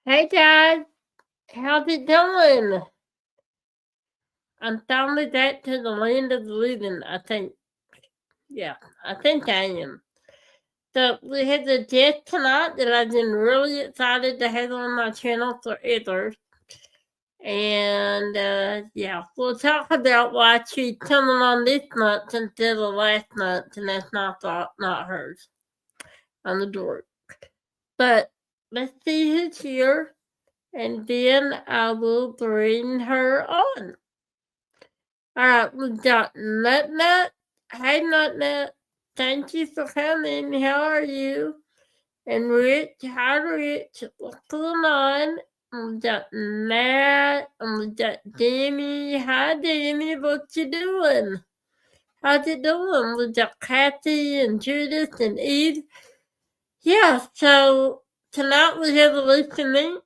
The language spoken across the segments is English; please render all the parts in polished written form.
Hey guys, how's it going? I'm finally back to the land of the living, I think. Yeah, I think I am. So we had a guest tonight that I've been really excited to have on my channel forever. And yeah, we'll talk about why she's coming on this month instead of last month, and that's my fault, not hers. I'm the dork. But let's see who's here, and then I will bring her on. All right, we got Nut Nut. Hey, Nut Nut. Thank you for coming. How are you? And Rich, hi, Rich. What's going on? We got Matt. And we got Jamie. Hi, Jamie. What you doing? How's it doing? We got Kathy and Judith and Eve. Yeah, so tonight we have Elisa Menck,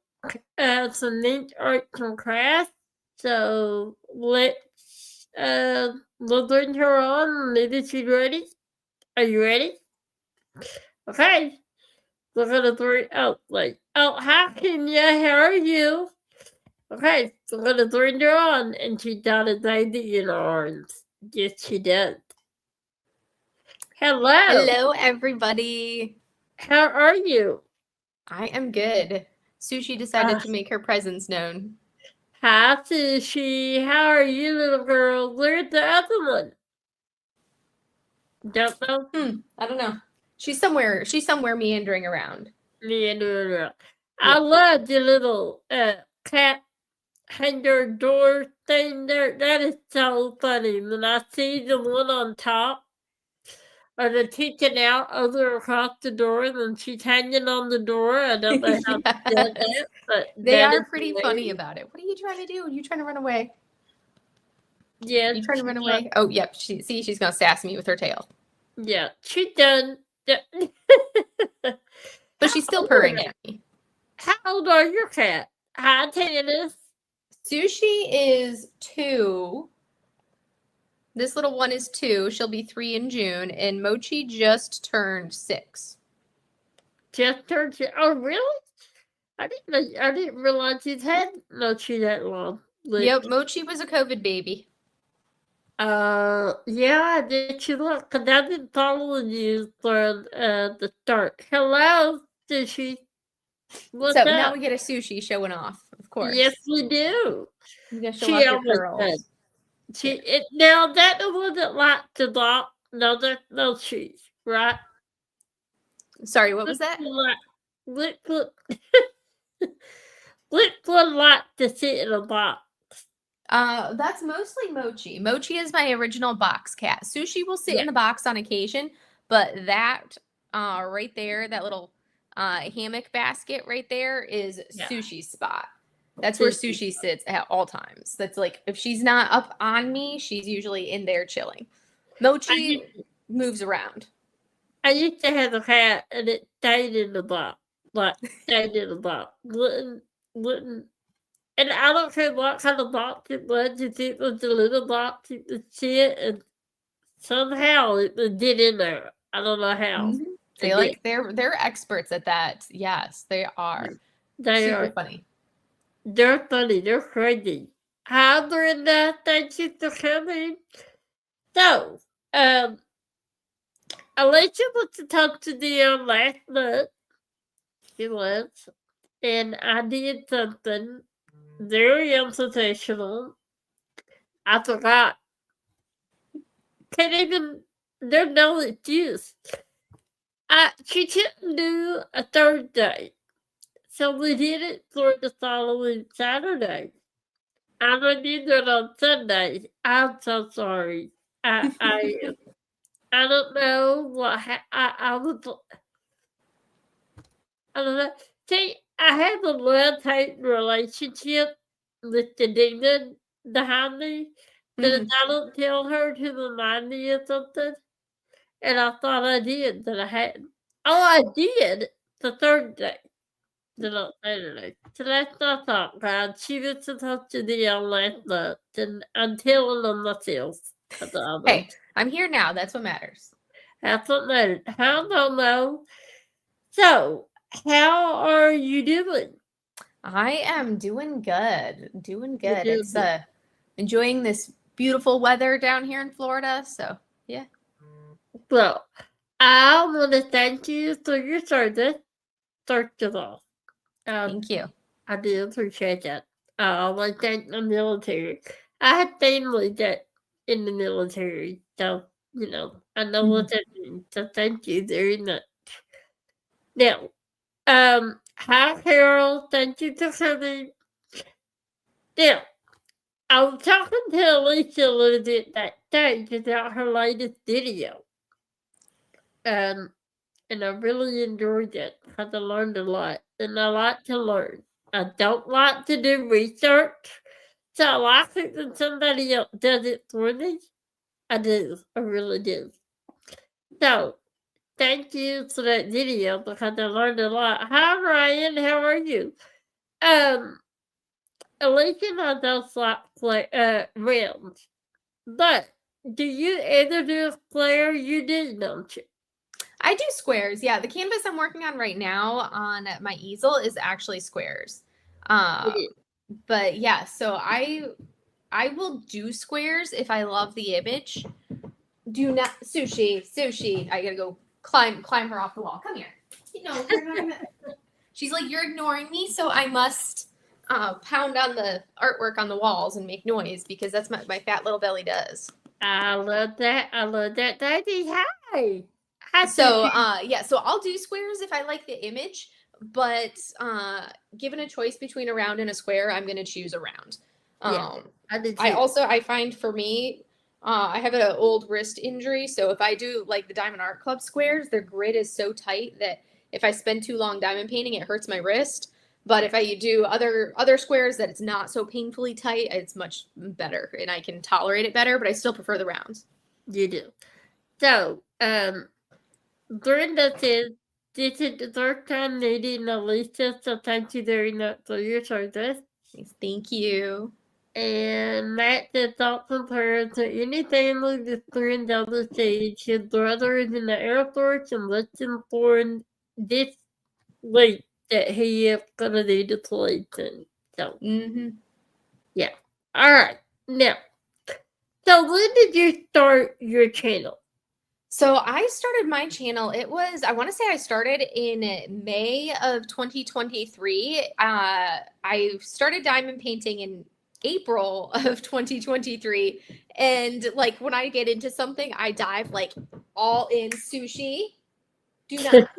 some Menck Arts and Crafts. So we'll bring her on. Maybe she's ready. Are you ready? Okay. We're gonna bring hi Kenya, how are you? Okay, we're gonna bring her on, and she got a baby in her arms. Yes, she does. Hello. Hello, everybody. How are you? I am good. Sushi decided to make her presence known. Hi, Sushi. How are you, little girl? Where's the other one? Don't know. I don't know. She's somewhere meandering around. Meandering around. I love the little cat hanger door thing there. That is so funny. When I see the one on top, or the peeking out over across the door, and then she's hanging on the door. I don't know how to do that, but they are pretty funny about it. What are you trying to do? Are you trying to run away? Yeah. You trying to run away? Oh, yep. She's gonna sass me with her tail. Yeah, she's done. But she's still purring at me. How old are your cat? Hi, Tannis. Sushi is 2. This little one is 2. She'll be 3 in June, and Mochi just turned 6. Just turned 6. Oh, really? I didn't realize you'd had Mochi that long. Yep, Mochi was a COVID baby. Yeah, did you look? Because I've been following you from the start. Hello, Sushi. What's up? Now we get a Sushi showing off, of course. Yes, we do. You gotta show off your curls. Now that wasn't like the dog. No, that's no cheese, right? Sorry, what was that? Liquid like to sit in a box. That's mostly Mochi. Mochi is my original box cat. Sushi will sit in a box on occasion, but that right there, that little hammock basket right there is Sushi's spot. That's where Sushi sits at all times. That's like, if she's not up on me, she's usually in there chilling. Mochi moves around. I used to have a cat, and it stayed in the box. Wouldn't. And I don't care what kind of box it was. If it was a little box, it would sit, and somehow it would get in there. I don't know how. Mm-hmm. They're experts at that. Yes, they are. They super funny. They're funny. They're crazy. Hi, Brenda. Thank you for coming. So, Alicia was to talk to Dion last month. She was. And I did something very unprofessional. I forgot. Can't even, there's no excuse. She couldn't do a Thursday. So we did it for the following Saturday. And I did it on Sunday. I'm so sorry. I don't know what I don't know. See, I have a love-hate relationship with the demon behind me that I don't tell her to remind me of something. And I thought I did, but I hadn't. Oh, I did the Thursday. Not Saturday. So that's my thought, God. She was supposed to be on last month, and I'm telling them myself. Hey, I'm here now. That's what matters. That's what matters. I don't know. So, how are you doing? I am doing good. Doing You good. do It's good. enjoying this beautiful weather down here in Florida. So yeah. Well, I want to thank you for your service, first of all. Um, Thank you. I do appreciate that. I want to thank the military. I have family that in the military, so I know what that means. So thank you very much. Now, hi Carol, thank you for coming. Now, I was talking to Elisa a little bit that day about her latest video. Um, and I really enjoyed it because I learned a lot, and I like to learn. I don't like to do research, so I like it when somebody else does it for me. I do, I really do. So, thank you for that video because I learned a lot. Hi Ryan, how are you? Um, Alicia and I don't like rounds, but do you ever do a flare? You did, don't you? I do squares. Yeah, the canvas I'm working on right now on my easel is actually squares. You Um, did. but yeah, so I will do squares if I love the image. Do not sushi. I gotta go climb her off the wall. Come here. No, you're not gonna. She's like, you're ignoring me, so I must pound on the artwork on the walls and make noise because that's what my fat little belly does. I love that. I love that, Daddy. Hi. Hi, So Sushi. yeah, so I'll do squares if I like the image, but given a choice between a round and a square, I'm gonna choose a round. Yeah, Um, I did I too. also I find for me, I have an old wrist injury, so if I do like the Diamond Art Club squares, their grid is so tight that if I spend too long diamond painting, it hurts my wrist. But if I do other squares that it's not so painfully tight, it's much better and I can tolerate it better. But I still prefer the rounds. You do. So, Brenda says, this is the first time meeting Elisa, so thank you very much for your service. Thank you. And Matt says, thoughts and prayers to any family that's friends on the stage. His brother is in the Air Force and looking for this week that he is going to do the play soon. So, yeah. All right. Now, so when did you start your channel? So I started my channel. I want to say I started in May of 2023. I started diamond painting in April of 2023. And like when I get into something, I dive like all in sushi. Do not.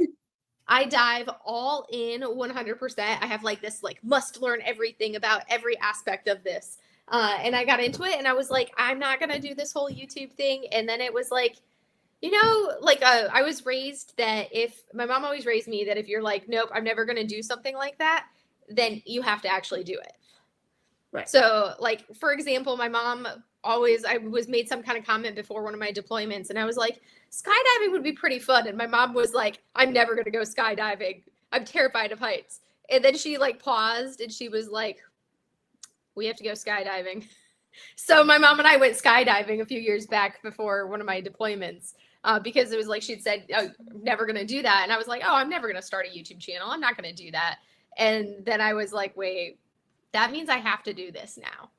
I dive all in 100%. I have like this like must learn everything about every aspect of this. And I got into it and I was like, I'm not going to do this whole YouTube thing. And then it was like, like I was raised that if my mom always raised me that if you're like, nope, I'm never going to do something like that, then you have to actually do it. Right. So, like, for example, my mom I was made some kind of comment before one of my deployments, and I was like, skydiving would be pretty fun. And my mom was like, I'm never going to go skydiving. I'm terrified of heights. And then she like paused and she was like, we have to go skydiving. So my mom and I went skydiving a few years back before one of my deployments. Because it was like she'd said, oh, I'm never going to do that. And I was like, oh, I'm never going to start a YouTube channel. I'm not going to do that. And then I was like, wait, that means I have to do this now.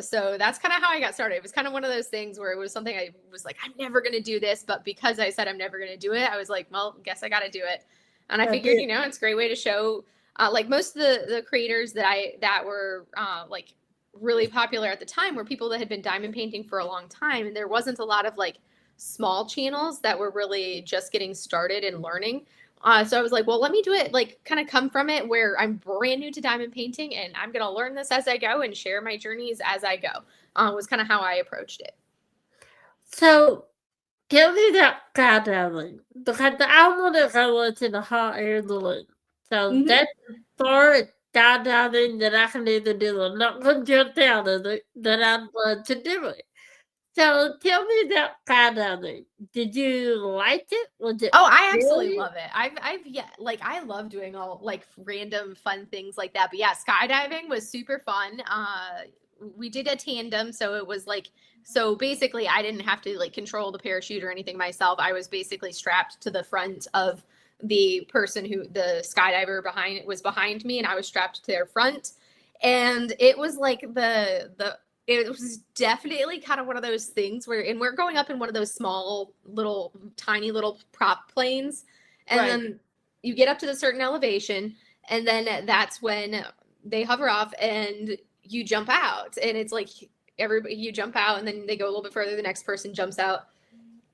So that's kind of how I got started. It was kind of one of those things where it was something I was like, I'm never going to do this. But because I said I'm never going to do it, I was like, well, guess I got to do it. And I figured, it's a great way to show, like most of the creators that were like really popular at the time were people that had been diamond painting for a long time. And there wasn't a lot of like small channels that were really just getting started and learning. So I was like, well, let me do it, like kind of come from it where I'm brand new to diamond painting and I'm going to learn this as I go and share my journeys as I go, was kind of how I approached it. So, tell me that skydiving, because I want to go into the hot air balloon. So that's as far as skydiving that I can either do. I'm not going to jump out of it, that I'd love to do it. So tell me that skydiving. Did you like it? Was it? Oh, I absolutely really? love it. Like I love doing all like random fun things like that. But yeah, skydiving was super fun. We did a tandem, so it was like, so basically I didn't have to like control the parachute or anything myself. I was basically strapped to the front of the person the skydiver behind me, and I was strapped to their front. And it was like it was definitely kind of one of those things and we're going up in one of those small little tiny little prop planes. And then you get up to the certain elevation, and then that's when they hover off and you jump out. And it's like you jump out, and then they go a little bit further, the next person jumps out.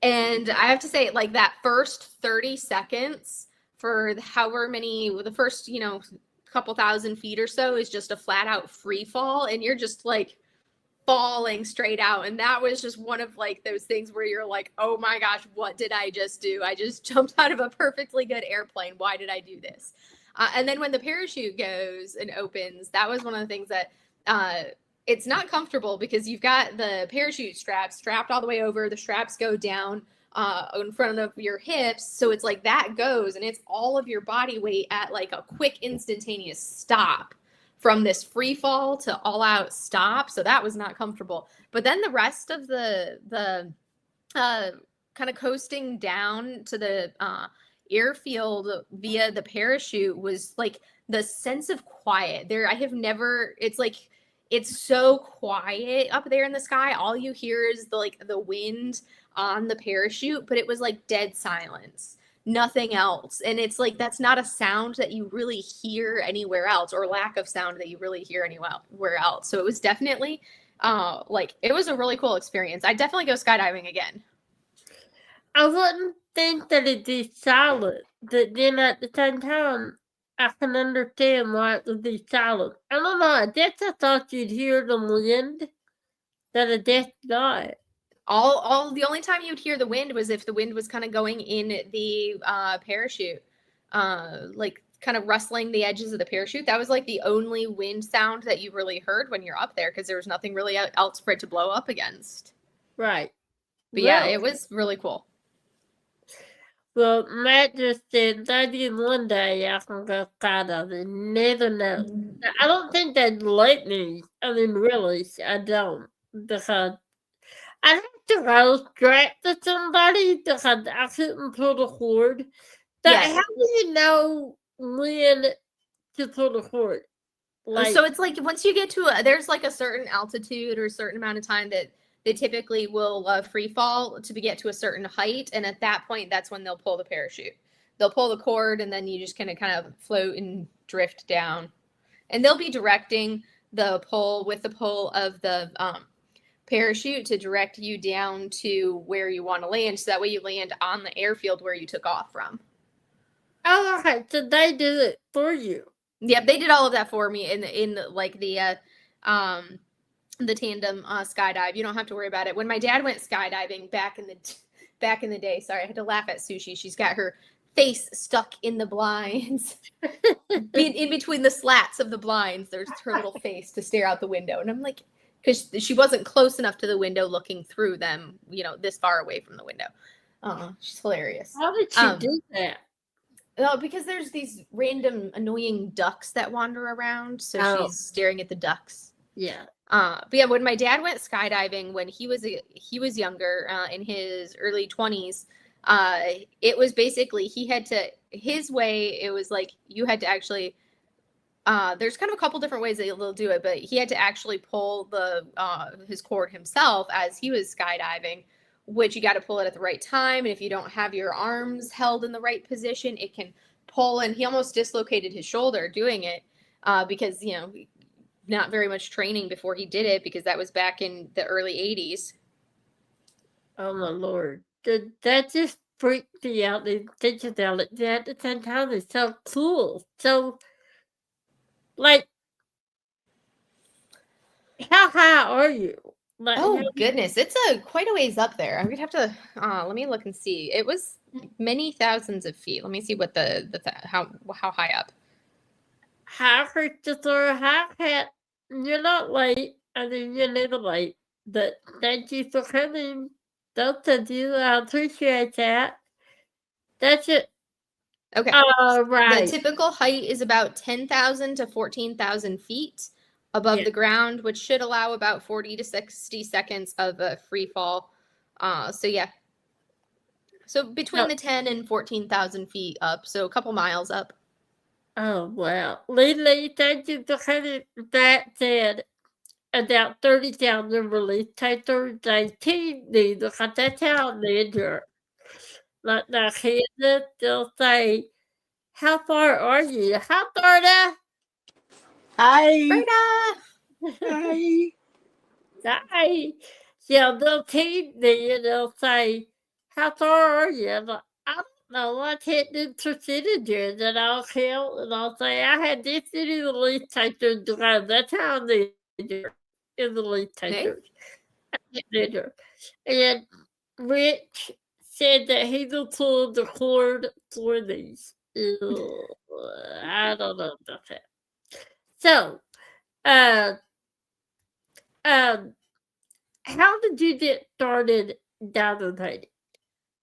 And I have to say, like, that first 30 seconds for the first, couple thousand feet or so is just a flat out free fall, and you're just like falling straight out. And that was just one of like those things where you're like, oh my gosh, what did I just do? I just jumped out of a perfectly good airplane. Why did I do this? And then when the parachute goes and opens, that was one of the things that it's not comfortable, because you've got the parachute strapped all the way over. The straps go down in front of your hips. So it's like that goes, and it's all of your body weight at like a quick instantaneous stop from this free fall to all out stop. So that was not comfortable. But then the rest of the kind of coasting down to the airfield via the parachute was like the sense of quiet there. It's so quiet up there in the sky. All you hear is the wind on the parachute, but it was like dead silence, nothing else. And it's like, that's not a sound that you really hear anywhere else, or lack of sound that you really hear anywhere else. So it was definitely it was a really cool experience. I'd definitely go skydiving again. I wouldn't think that it'd be silent, but then at the same time, I can understand why it would be silent. I don't know, I guess I thought you'd hear the wind, that I guess not. The only time you'd hear the wind was if the wind was kind of going in the parachute, like kind of rustling the edges of the parachute. That was like the only wind sound that you really heard when you're up there, because there was nothing really else for it to blow up against. Right. But yeah, it was really cool. Well, Matt just said, maybe one day I can go skydiving. Never know. I don't think they'd let me. I mean, really, I don't. Because I'd have to go strapped to somebody, because I couldn't pull the cord. But Yes. how do you know when to pull the cord? So it's like once you get to there's like a certain altitude or a certain amount of time that they typically will free fall to get to a certain height. And at that point, that's when they'll pull the parachute. They'll pull the cord, and then you just kind of float and drift down. And they'll be directing the pull with the pull of the parachute to direct you down to where you want to land. So that way you land on the airfield where you took off from. Oh, okay. So they do it for you. Yep, they did all of that for me in like the tandem skydive. You don't have to worry about it. When my dad went skydiving back in the day, sorry, I had to laugh at Sushi. She's got her face stuck in the blinds. in between the slats of the blinds, there's her little face to stare out the window. And I'm like, because she wasn't close enough to the window looking through them, this far away from the window. She's hilarious. How did she do that? No, because there's these random annoying ducks that wander around. So she's staring at the ducks. Yeah. But yeah, when my dad went skydiving when he was younger, in his early 20s, it was basically his way. It was like you had to actually. There's kind of a couple different ways that they'll do it, but he had to actually pull his cord himself as he was skydiving, which you got to pull it at the right time. And if you don't have your arms held in the right position, it can pull. And he almost dislocated his shoulder doing it because, not very much training before he did it, because that was back in the early 80s. Oh, my Lord. That just freaked me out. Think about it. At the same time, it's so cool. So, like, how high are you? Like, goodness. It's quite a ways up there. I'm going to have to, let me look and see. It was many thousands of feet. Let me see what how high up. Hi, Christopher. Hi, Kat. You're not late. I mean, you're never late. But thank you for coming. Both of you. I appreciate that. That's it. Okay. Right. The typical height is about 10,000 to 14,000 feet above the ground, which should allow about 40 to 60 seconds of a free fall. So yeah. So between the 10 and 14,000 feet up, so a couple miles up. Oh, wow. Lately, thank you to have that said about 30,000 release titles. They need to cut that out later. Like the kids, they'll say, how far are you? How far now? Hi. Frida! Hi. Hi. Yeah, they'll tease me and they'll say, how far are you? I'm like, I don't know. I can't do percentages. And I'll count and I'll say, I had this many release titles drive. That's how they do in the release Hey? titles. Later. And Rich said that he will pull the cord for these. I don't know about that. So, uh, um, how did you get started downloading?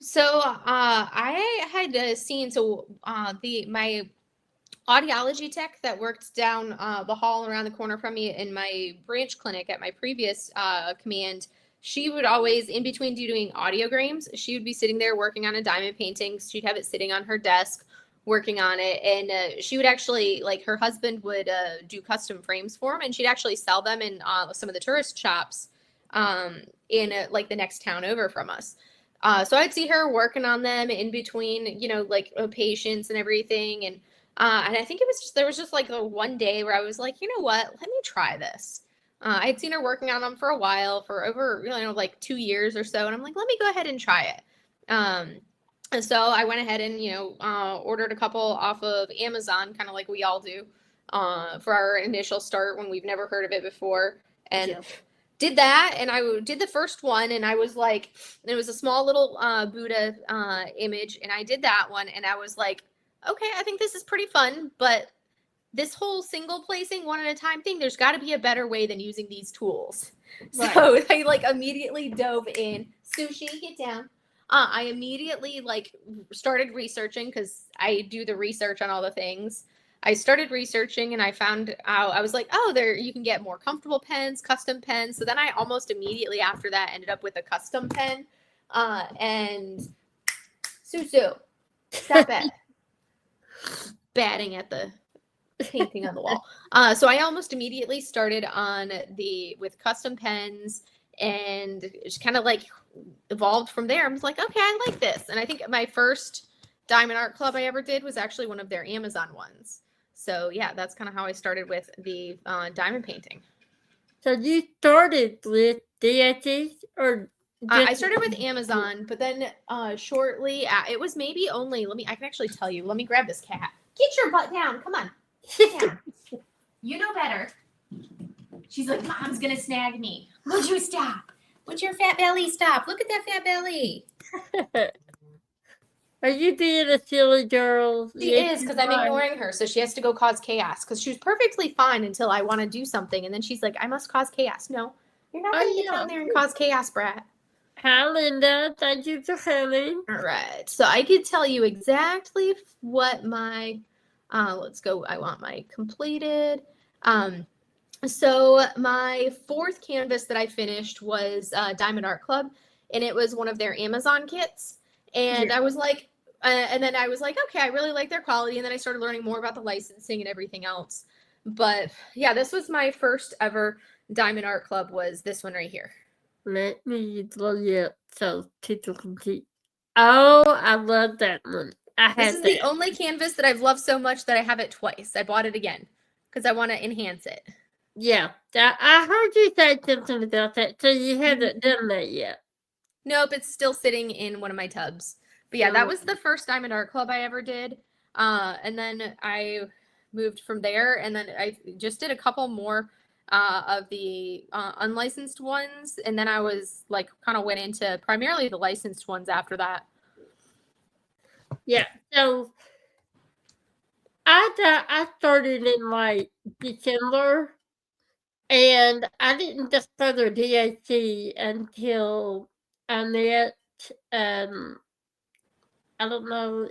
So I had seen my audiology tech that worked down the hall around the corner from me in my branch clinic at my previous command. She would always, in between doing audiograms, she would be sitting there working on a diamond painting. She'd have it sitting on her desk working on it. And she would actually, like, her husband would do custom frames for them, and she'd actually sell them in some of the tourist shops in like the next town over from us. So I'd see her working on them in between, like patients and everything. And I think there was just like the one day where I was like, you know what, let me try this. I'd seen her working on them for a while, for over, like 2 years or so. And I'm like, let me go ahead and try it. And so I went ahead and, ordered a couple off of Amazon, kind of like we all do, for our initial start when we've never heard of it before. And did that, and I did the first one, and I was like, it was a small little Buddha image, and I did that one, and I was like, okay, I think this is pretty fun, but this whole single placing one at a time thing, there's got to be a better way than using these tools. Right. So I like immediately dove in. Sushi, get down. I immediately like started researching, because I do the research on all the things. I started researching and I found out, I was like, oh, you can get more comfortable pens, custom pens. So then I almost immediately after that ended up with a custom pen. And Susu, stop it. Batting at the painting on the wall. So I almost immediately started with custom pens, and just kind of like evolved from there. I was like, okay, I like this. And I think my first Diamond Art Club I ever did was actually one of their Amazon ones. So yeah, that's kind of how I started with the diamond painting. So you started with DIT, or I started with Amazon, but then shortly, it was maybe only, I can actually tell you. Let me grab this cat. Get your butt down. Come on. Sit down. You know better. She's like, Mom's going to snag me. Would you stop? Would your fat belly stop? Look at that fat belly. Are you being a silly girl? She is, because I'm ignoring her, so she has to go cause chaos. Because she was perfectly fine until I want to do something, and then she's like, I must cause chaos. No, you're not going to get down there and cause chaos, brat. Hi, Linda. Thank you for coming. All right. So I could tell you exactly what my, let's go. I want my completed. So my fourth canvas that I finished was Diamond Art Club, and it was one of their Amazon kits. And I was like, and then I was like, okay, I really like their quality. And then I started learning more about the licensing and everything else. But yeah, this was my first ever Diamond Art Club, was this one right here. Let me look it so people can see. Oh, I love that one. This is the only canvas that I've loved so much that I have it twice. I bought it again because I want to enhance it. Yeah, I heard you say something about that. So you haven't done that yet? Nope, it's still sitting in one of my tubs. But yeah, that was the first Diamond Art Club I ever did. And then I moved from there, and then I just did a couple more of the unlicensed ones, and then I was like kind of went into primarily the licensed ones after that. Yeah, so I started in like December, and I didn't discover DIC until I met I don't know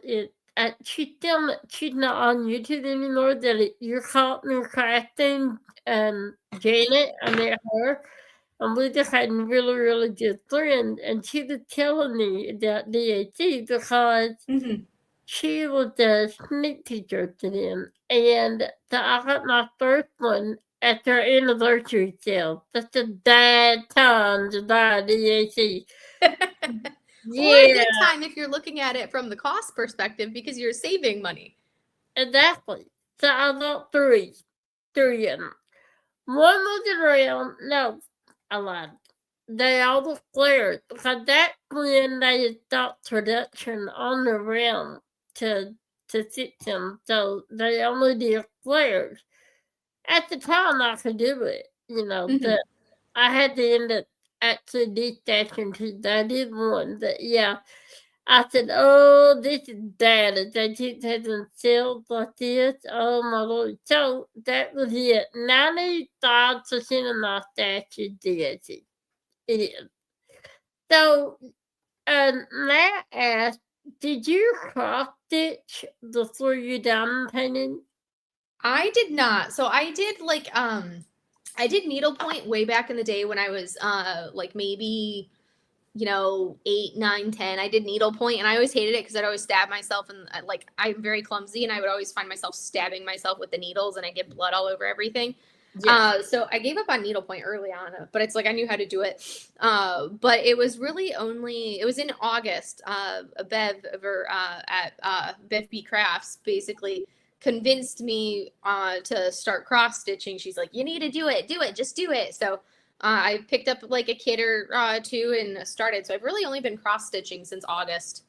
she's not on YouTube anymore. That You're Caught in Crafting, Janet. I met her And we just had a really, really good friend, and she was telling me about DAT because she was a sneak teacher to them. And so I got my first one at their anniversary sale. That's a bad time to buy a DAT. Or a good time if you're looking at it from the cost perspective because you're saving money. Exactly. So I bought three of them. One was around, no, I lied. They all were flares because that when they had stopped production on the realm to fit them, so they only did flares. At the time, I could do it, but I had to end up actually detaching because I did one. But yeah, I said, "Oh, this is bad. If they keep having sales like this, oh my Lord." So that was it. 95% of my stash is DSC. It is. So, Matt asked, did you cross stitch before you diamond painted? I did not. So I did I did needlepoint way back in the day when I was like maybe 8, 9, 10. I did needlepoint and I always hated it because I'd always stab myself and like I'm very clumsy and I would always find myself stabbing myself with the needles and I get blood all over everything. Yeah. So I gave up on needlepoint early on, but it's like I knew how to do it. But it was really it was in August. Bev over at Bev B Crafts basically convinced me to start cross stitching. She's like, you need to do it, just do it. So I picked up like a kit or two and started. So I've really only been cross stitching since August.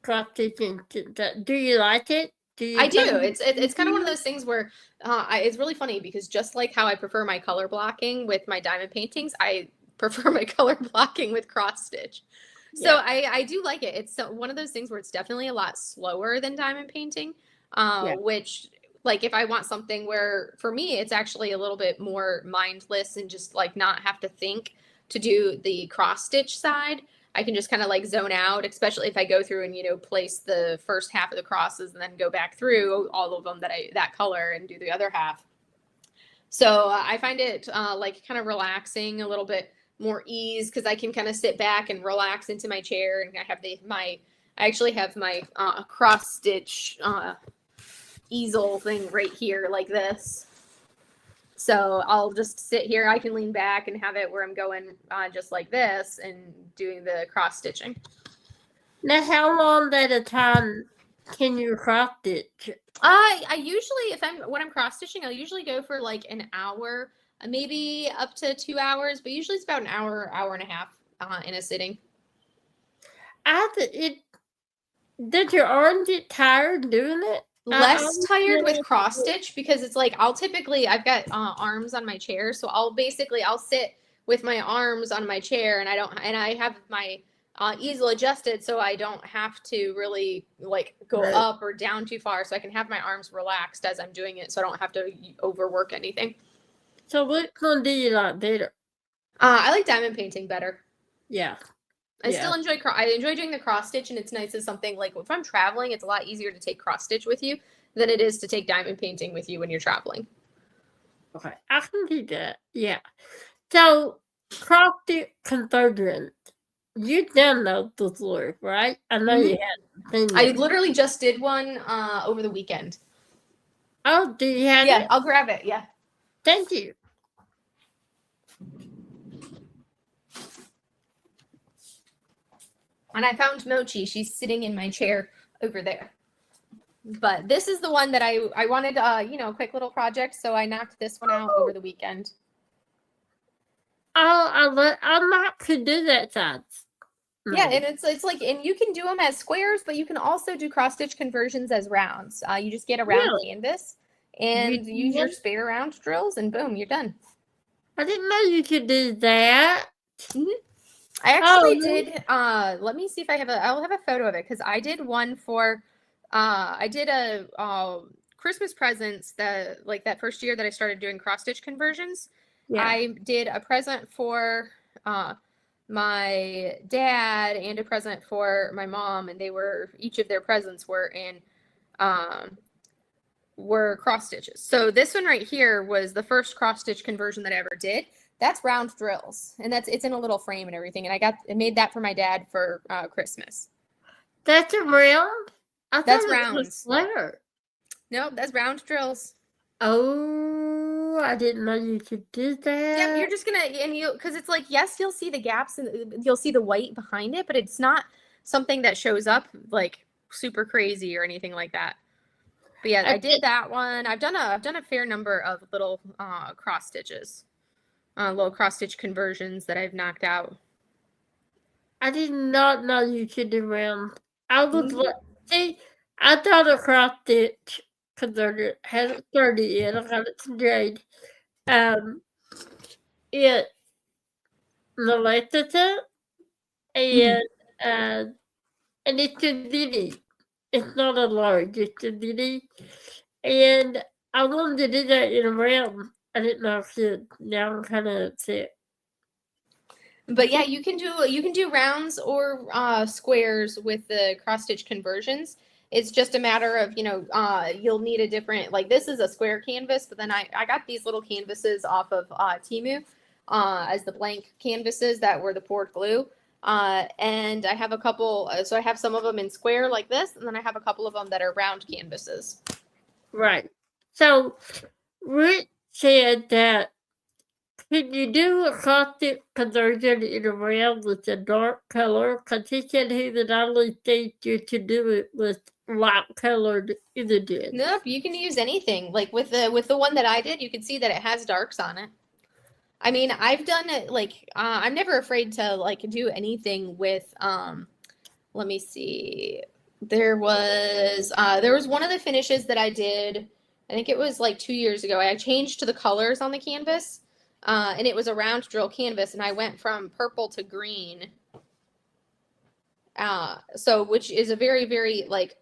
Cross stitching. Do you like it? I do. It's kind of one of those things where it's really funny because just like how I prefer my color blocking with my diamond paintings, I prefer my color blocking with cross stitch. So yeah. I do like it. It's one of those things where it's definitely a lot slower than diamond painting, which like if I want something where for me it's actually a little bit more mindless and just like not have to think to do the cross stitch side. I can just kind of like zone out, especially if I go through and, place the first half of the crosses and then go back through all of them that color and do the other half. So I find it like kind of relaxing, a little bit more ease because I can kind of sit back and relax into my chair and I have I actually have my cross stitch easel thing right here like this. So I'll just sit here. I can lean back and have it where I'm going just like this and doing the cross stitching. Now, how long at a time can you cross stitch? I usually, when I'm cross stitching, I'll usually go for like an hour, maybe up to 2 hours, but usually it's about an hour and a half in a sitting. Did your arm get tired doing it? Less tired with cross stitch because it's like I've got arms on my chair, so I'll sit with my arms on my chair and I have my easel adjusted so I don't have to really like go up or down too far, so I can have my arms relaxed as I'm doing it so I don't have to overwork anything. So which one do you like better? I like diamond painting better. Yeah. I still enjoy doing the cross stitch, and it's nice as something like if I'm traveling, it's a lot easier to take cross stitch with you than it is to take diamond painting with you when you're traveling. Okay, I can do that. Yeah. So cross stitch convergence, you've done those before, right? I know you have. I literally just did one over the weekend. Oh, do you have it? Yeah, I'll grab it. Yeah. Thank you. And I found Mochi. She's sitting in my chair over there. But this is the one that I wanted, a quick little project. So I knocked this one out over the weekend. Oh, I might could do that size. Yeah, and it's like, and you can do them as squares, but you can also do cross stitch conversions as rounds. You just get a round canvas and use your spare round drills, and boom, you're done. I didn't know you could do that. I actually did. Let me see if I'll have a photo of it because I did one for. I did a Christmas presents that first year that I started doing cross stitch conversions. Yeah. I did a present for my dad and a present for my mom, and each of their presents were cross stitches. So this one right here was the first cross stitch conversion that I ever did. That's round drills, and it's in a little frame and everything. And I made that for my dad for Christmas. That's a round? I That's thought it was a rounds. square. Nope, that's round drills. Oh, I didn't know you could do that. Yep, you're just gonna because it's like, yes, you'll see the gaps and you'll see the white behind it, but it's not something that shows up like super crazy or anything like that. But yeah, I did that one. I've done a fair number of little cross stitches, little cross stitch conversions that I've knocked out. I did not know you could do round. I was see, I thought a cross stitch conversion hasn't started yet. I got it today. It molested it, and it's a ditty. It's not a large, it's a ditty. And I wanted to do that in a round. I didn't know I could. Now I'm kind of upset. But yeah, you can do rounds or squares with the cross stitch conversions. It's just a matter of, you'll need a different, like this is a square canvas, but then I got these little canvases off of Temu as the blank canvases that were the poured glue. And I have a couple, so I have some of them in square like this, and then I have a couple of them that are round canvases. Right. So Rick said that could you do a caustic conversion in a round with a dark color? Because he said he would only think you to do it with light colored images. Nope, you can use anything. Like with the one that I did, you can see that it has darks on it. I mean, I've done it like I'm never afraid to like do anything with let me see. There was one of the finishes that I did, I think it was like 2 years ago. I changed to the colors on the canvas. And it was a round drill canvas, and I went from purple to green. So which is a very, very like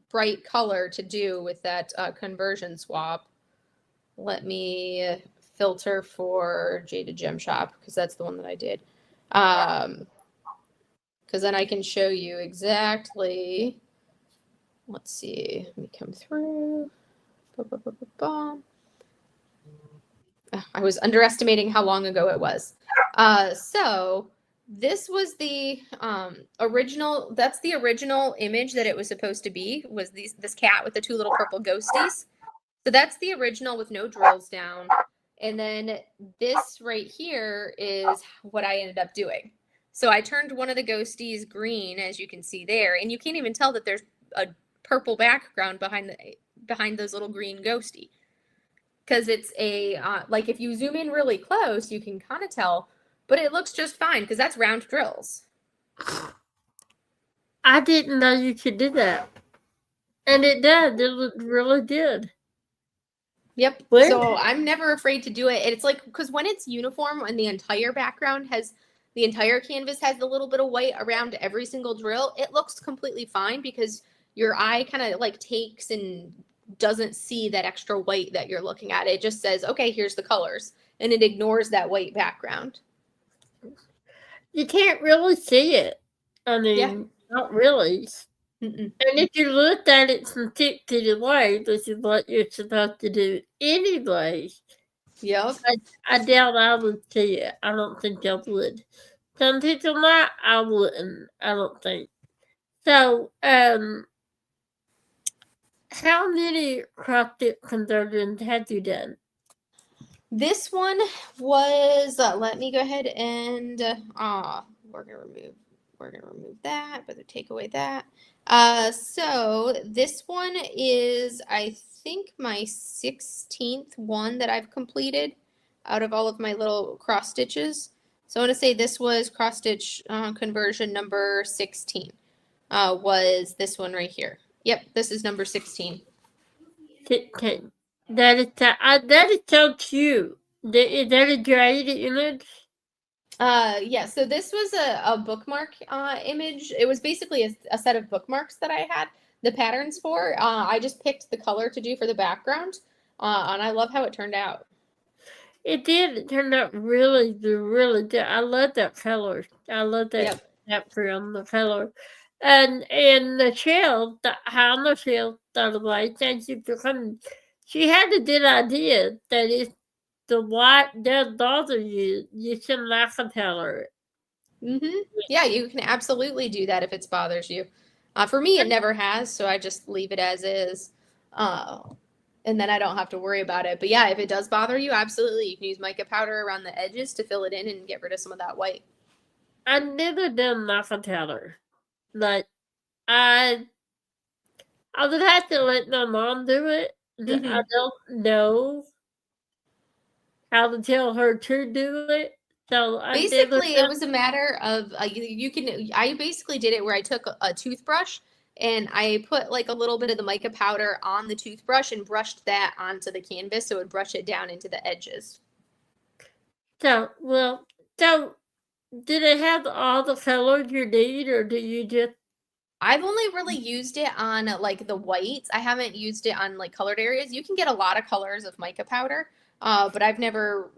bright color to do with that conversion swap. Let me filter for Jaded Gem Shop because that's the one that I did. Because then I can show you exactly. Let's see. Let me come through. I was underestimating how long ago it was. So this was the original. That's the original image that it was supposed to be. Was this cat with the two little purple ghosties? So that's the original with no drills down. And then this right here is what I ended up doing. So I turned one of the ghosties green, as you can see there, and you can't even tell that there's a purple background behind those little green ghosty. Because it's a, like if you zoom in really close, you can kind of tell, but it looks just fine because that's round drills. I didn't know you could do that. And it did. It really did. Yep. When? So I'm never afraid to do it. It's like, because when it's uniform and the entire background the entire canvas has a little bit of white around every single drill, it looks completely fine because your eye kind of like takes and doesn't see that extra white that you're looking at. It just says, okay, here's the colors, and it ignores that white background. You can't really see it. I mean, not really. And if you look at it from 6 feet away, this is what you're supposed to do anyway. Yep. I doubt I would see it. I don't think I would. Some people might, I wouldn't. I don't think. So, how many cross-stitch conversions have you done? This one was, let me go ahead and, we're gonna remove that, but take away that. So this one is, I think, my 16th one that I've completed out of all of my little cross stitches. So I want to say this was cross stitch conversion number 16. Was this one right here? Yep, this is number 16. 16. That is so cute. Is that a dried image? Yeah, so this was a bookmark image. It was basically a set of bookmarks that I had the patterns for. I just picked the color to do for the background, and I love how it turned out. It did. It turned out really, really good. I love that color. I love that background, the color. And the shell, the Hannah shell, by the way, thank you for coming. She had a good idea that the white does bother you, you should not tell her. Yeah, you can absolutely do that if it bothers you. For me, it never has, so I just leave it as is. And then I don't have to worry about it. But yeah, if it does bother you, absolutely. You can use mica powder around the edges to fill it in and get rid of some of that white. I never done Macateller. Like, I would have to let my mom do it. I don't know how to tell her to do it. So I Basically, it was a matter of I basically did it where I took a toothbrush and I put like a little bit of the mica powder on the toothbrush and brushed that onto the canvas so it would brush it down into the edges. So did it have all the colors you need, or do you just? I've only really used it on like the whites. I haven't used it on like colored areas. You can get a lot of colors of mica powder, but I've never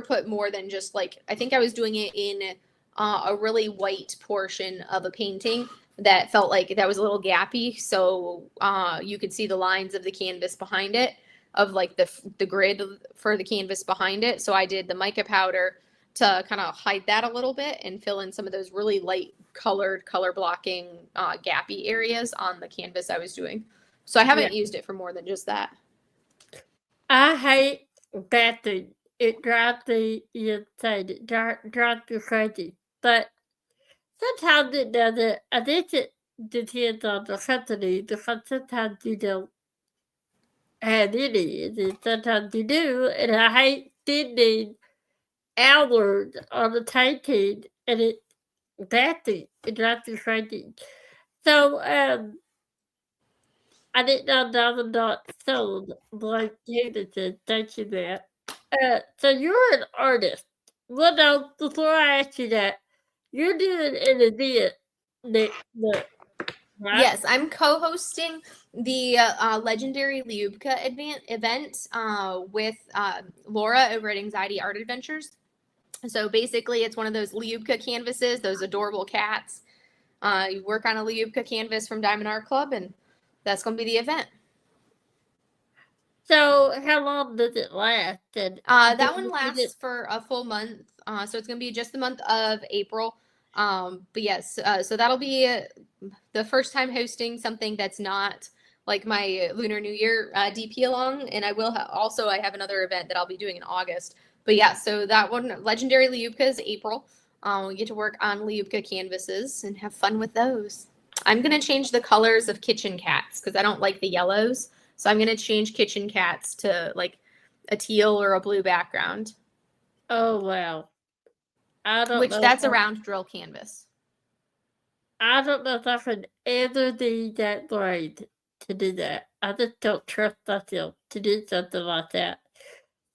put more than just like, I think I was doing it in a really white portion of a painting that felt like that was a little gappy. So you could see the lines of the canvas behind it, of like the grid for the canvas behind it. So I did the mica powder to kind of hide that a little bit and fill in some of those really light colored, color blocking, gappy areas on the canvas I was doing. So I haven't used it for more than just that. I hate that it drives the inside. It drives you crazy. But sometimes it doesn't. I think it depends on the company, because sometimes you don't have any, and sometimes you do. And I hate spending hours on the painting, and it drives you crazy. So I didn't know that was not sold like Unison. Thank you, Matt. So you're an artist. Well, no, before I ask you that, you're doing an event next month, right? Yes, I'm co-hosting the legendary Liubka event with Laura over at Anxiety Art Adventures. So basically, it's one of those Liubka canvases, those adorable cats. You work on a Liubka canvas from Diamond Art Club, and that's going to be the event. So how long does it last? And that one lasts for a full month. So it's going to be just the month of April. But yes, so that'll be the first time hosting something that's not like my Lunar New Year DP along. And I will also, I have another event that I'll be doing in August. But yeah, so that one, Legendary Liubka, is April. We get to work on Liubka canvases and have fun with those. I'm going to change the colors of kitchen cats because I don't like the yellows. So I'm going to change kitchen cats to like a teal or a blue background. Oh, wow. I don't know. That's a round drill canvas. I don't know if I could ever be that brave to do that. I just don't trust myself to do something like that.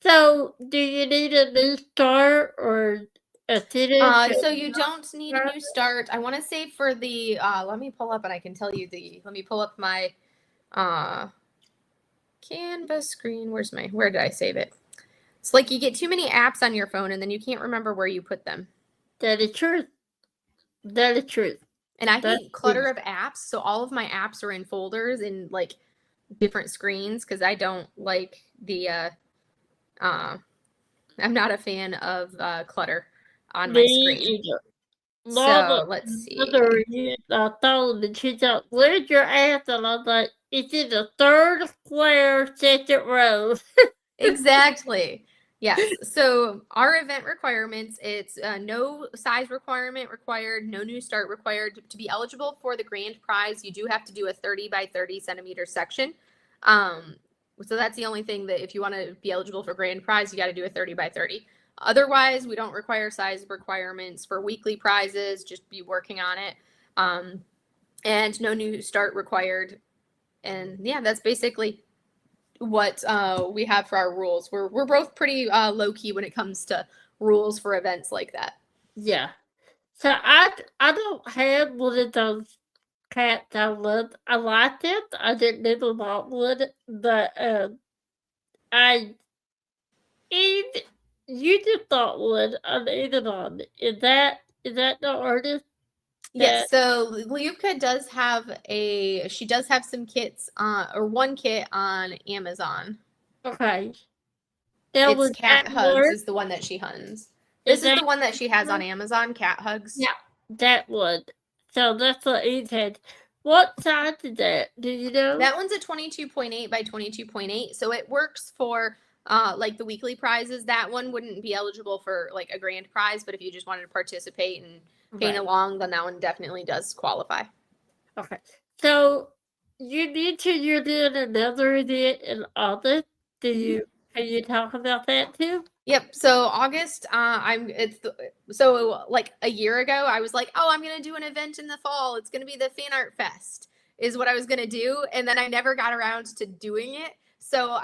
So, do you need a new start or a finish? So you don't need a new start. I want to say for the let me pull up and I can tell you let me pull up my canvas screen. Where did I save it? It's like you get too many apps on your phone and then you can't remember where you put them. That is true. That is true. And I hate clutter of apps, so all of my apps are in folders in like different screens because I don't like the I'm not a fan of clutter on my screen. Either. So let's see. Phone and she's like, "Where's your ass?" And I'm like, "It's in the third square, second row." Exactly. Yes. So our event requirements, it's no size requirement required, no new start required. To be eligible for the grand prize, you do have to do a 30 by 30 centimeter section. So that's the only thing that if you want to be eligible for grand prize, you got to do a 30 by 30. Otherwise, we don't require size requirements for weekly prizes. Just be working on it. And no new start required. And yeah, that's basically what we have for our rules. We're both pretty low key when it comes to rules for events like that. Yeah. So I don't have one of those cats I love. I like it. I didn't never want one, but you just thought one on the internet. Is that the artist? Yes, so Liubka does have some kits or one kit on Amazon. Okay. That It's was Cat at Hugs work. is the one that she hunts. Is This is that the one that she has on Amazon, Cat Hugs. Yeah, that one. So that's what he said. What size is that? Do you know? That one's a 22.8 by 22.8. So it works for like the weekly prizes. That one wouldn't be eligible for like a grand prize, but if you just wanted to participate and paint Right. along, then that one definitely does qualify. Okay. So you mentioned you're doing another event in August. Can you talk about that too? Yep. So August, so like a year ago, I was like, oh, I'm gonna do an event in the fall. It's gonna be the Fan Art Fest, is what I was gonna do, and then I never got around to doing it. So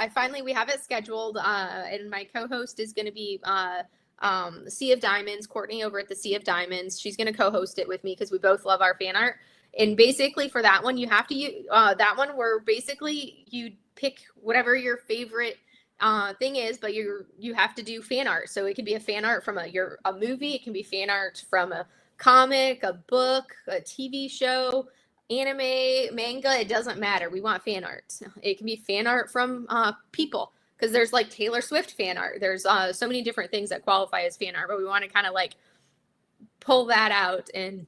we have it scheduled, and my co-host is gonna be Sea of Diamonds, Courtney over at the Sea of Diamonds. She's gonna co-host it with me because we both love our fan art. And basically for that one, you have to use that one where basically you pick whatever your favorite thing is, but you have to do fan art. So it could be a fan art from a movie, it can be fan art from a comic, a book, a TV show, anime, manga. It doesn't matter. We want fan art. It can be fan art from people, because there's like Taylor Swift fan art. There's so many different things that qualify as fan art, but we want to kind of like pull that out and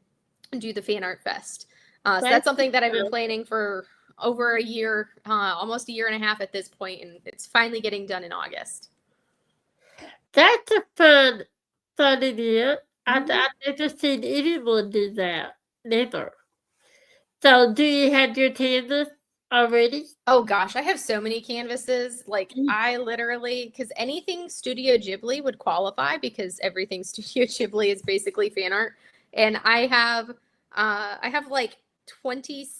do the Fan Art Fest. So that's something that I've been planning for over a year, almost a year and a half at this point, and it's finally getting done in August. That's a fun idea. I've never seen anyone do that. Never. So do you have your canvas already? Oh gosh, I have so many canvases. Like I literally, because anything Studio Ghibli would qualify, because everything Studio Ghibli is basically fan art. And I have like 28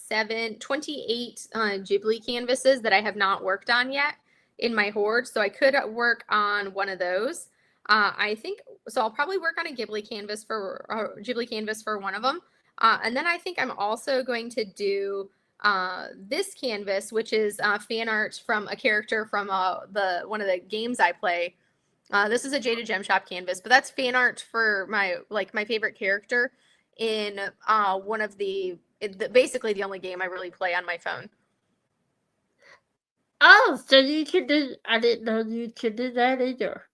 Ghibli canvases that I have not worked on yet in my hoard. So I could work on one of those. I think so. I'll probably work on a Ghibli canvas for one of them. And then I think I'm also going to do this canvas, which is fan art from a character from one of the games I play. This is a Jada Gem Shop canvas, but that's fan art for my favorite character in one of basically the only game I really play on my phone. Oh, so you can do. I didn't know you could do that either.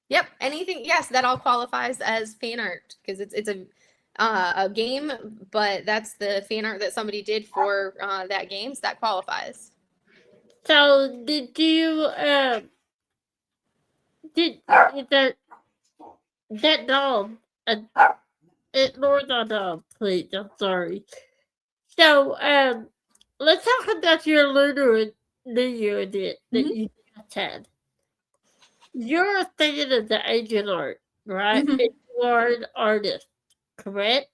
Yep, anything. Yes, that all qualifies as fan art because it's a game, but that's the fan art that somebody did for that game, so that qualifies. So did you did that dog ignore the dog, please, I'm sorry. So let's talk about your Lunar New Year that you just had. You're a fan of the Asian art, right? And you are an artist, correct?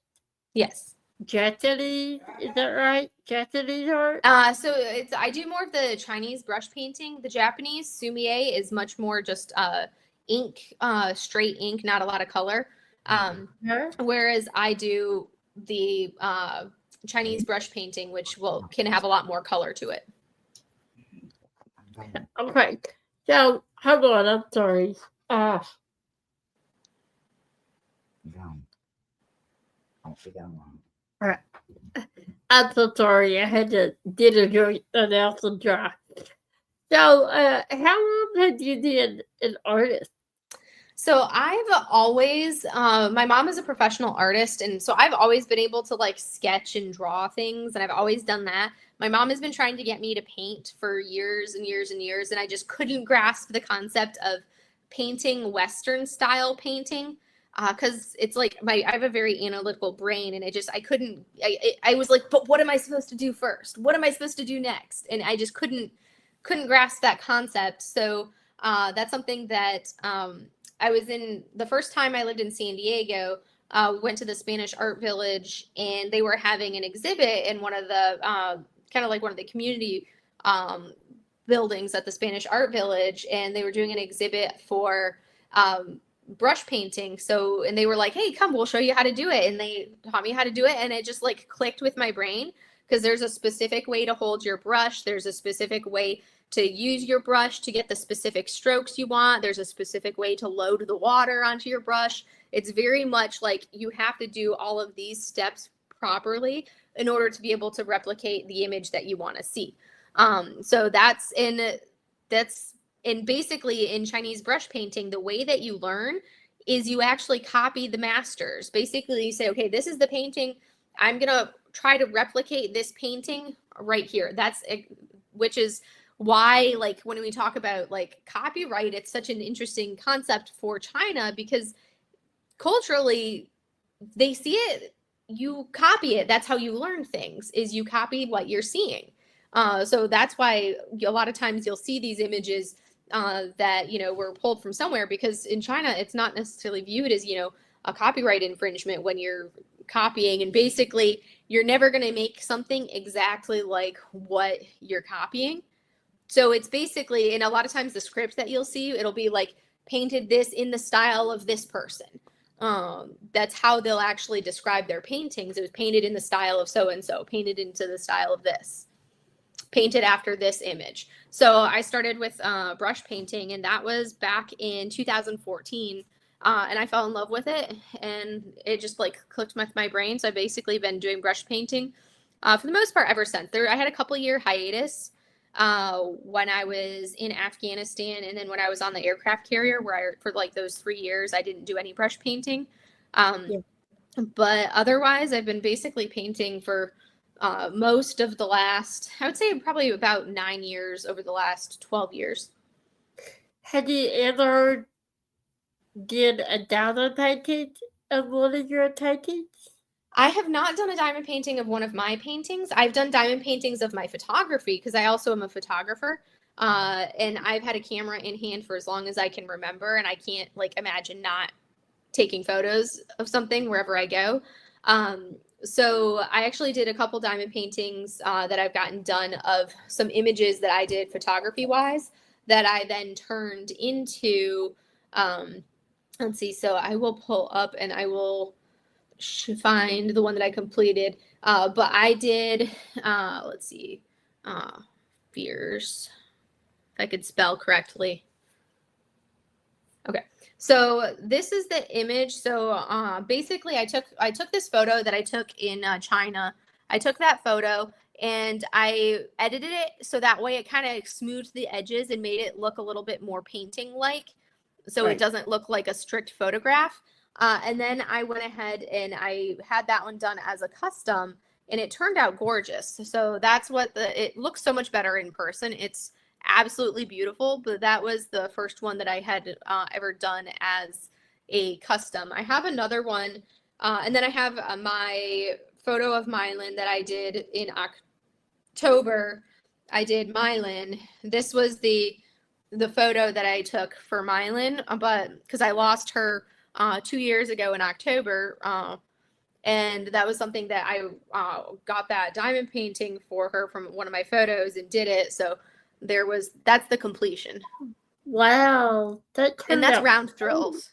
Yes. Japanese, is that right? Japanese art? So I do more of the Chinese brush painting. The Japanese sumie is much more just ink, straight ink, not a lot of color. Whereas I do the Chinese brush painting, which can have a lot more color to it. Okay. So hold on, I'm sorry. I'm so sorry. I had to get a drink and also dry. So, how long have you been an artist? So I've always, my mom is a professional artist, and so I've always been able to like sketch and draw things, and I've always done that. My mom has been trying to get me to paint for years and years and years, and I just couldn't grasp the concept of painting Western style painting. Because it's like I have a very analytical brain, and I was like, but what am I supposed to do first? What am I supposed to do next? And I just couldn't grasp that concept. So that's something that I was in the first time I lived in San Diego. Went to the Spanish Art Village, and they were having an exhibit in one of the kind of like one of the community buildings at the Spanish Art Village, and they were doing an exhibit for brush painting. So, and they were like, hey, come, we'll show you how to do it. And they taught me how to do it. And it just like clicked with my brain, because there's a specific way to hold your brush. There's a specific way to use your brush to get the specific strokes you want. There's a specific way to load the water onto your brush. It's very much like you have to do all of these steps properly in order to be able to replicate the image that you want to see. So that's And basically in Chinese brush painting, the way that you learn is you actually copy the masters. Basically you say, okay, this is the painting. I'm going to try to replicate this painting right here. Which is why, like, when we talk about like copyright, it's such an interesting concept for China, because culturally they see it, you copy it. That's how you learn things, is you copy what you're seeing. So that's why a lot of times you'll see these images that, you know, were pulled from somewhere, because in China, it's not necessarily viewed as, you know, a copyright infringement when you're copying. And basically you're never going to make something exactly like what you're copying. So it's basically, and a lot of times the script that you'll see, it'll be like painted this in the style of this person. That's how they'll actually describe their paintings. It was painted in the style of so-and-so, painted into the style of this, painted after this image. So I started with brush painting, and that was back in 2014. And I fell in love with it, and it just like clicked with my brain. So I've basically been doing brush painting for the most part ever since. I had a couple year hiatus when I was in Afghanistan, and then when I was on the aircraft carrier, where for like those 3 years, I didn't do any brush painting. But otherwise, I've been basically painting for most of the last, I would say probably about 9 years over the last 12 years. Have you ever did a diamond painting of one of your paintings? I have not done a diamond painting of one of my paintings. I've done diamond paintings of my photography, because I also am a photographer. And I've had a camera in hand for as long as I can remember, and I can't like imagine not taking photos of something wherever I go. So I actually did a couple diamond paintings that I've gotten done of some images that I did photography wise that I then turned into, let's see, so I will pull up and I will find the one that I completed. But I did, let's see, Fears, if I could spell correctly. Okay. So this is the image. So basically I took this photo that I took in China. I took that photo and I edited it so that way it kind of smoothed the edges and made it look a little bit more painting like. So It doesn't look like a strict photograph. And then I went ahead and I had that one done as a custom, and it turned out gorgeous. So that's what it looks so much better in person. It's absolutely beautiful, but that was the first one that I had ever done as a custom. I have another one, and then I have my photo of Mylan that I did in October. I did Mylan. This was the photo that I took for Mylan, but because I lost her 2 years ago in October, and that was something that I got that diamond painting for her from one of my photos and did it. So that's the completion. Wow. And that's round drills.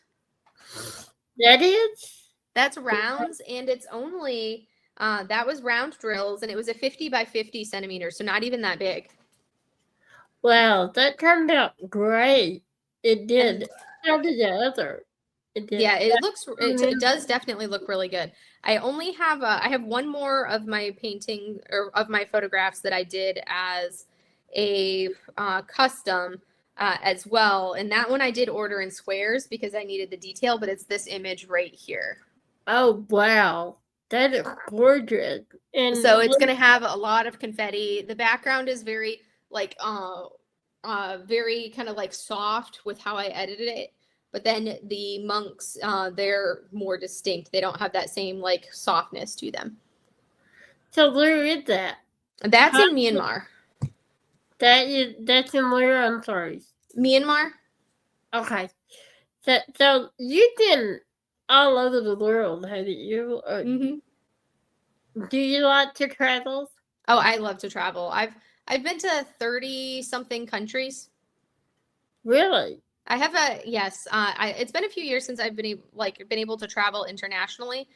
That is? That's rounds, and it's only, that was round drills, and it was a 50 by 50 centimeters, so not even that big. Wow, that turned out great. It did. How did the other? It does definitely look really good. I only have, I have one more of my painting or of my photographs that I did as a custom as well. And that one I did order in squares because I needed the detail, but it's this image right here. Oh, wow. That is gorgeous. And so it's going to have a lot of confetti. The background is very like, very kind of like soft with how I edited it. But then the monks, they're more distinct. They don't have that same like softness to them. So where is that? That's in Myanmar. That's in where? I'm sorry. Myanmar. Okay. So you've been all over the world, haven't you? Mm-hmm. Do you like to travel? Oh, I love to travel. I've been to 30-something countries. Really? I have yes. It's been a few years since I've been able to travel internationally,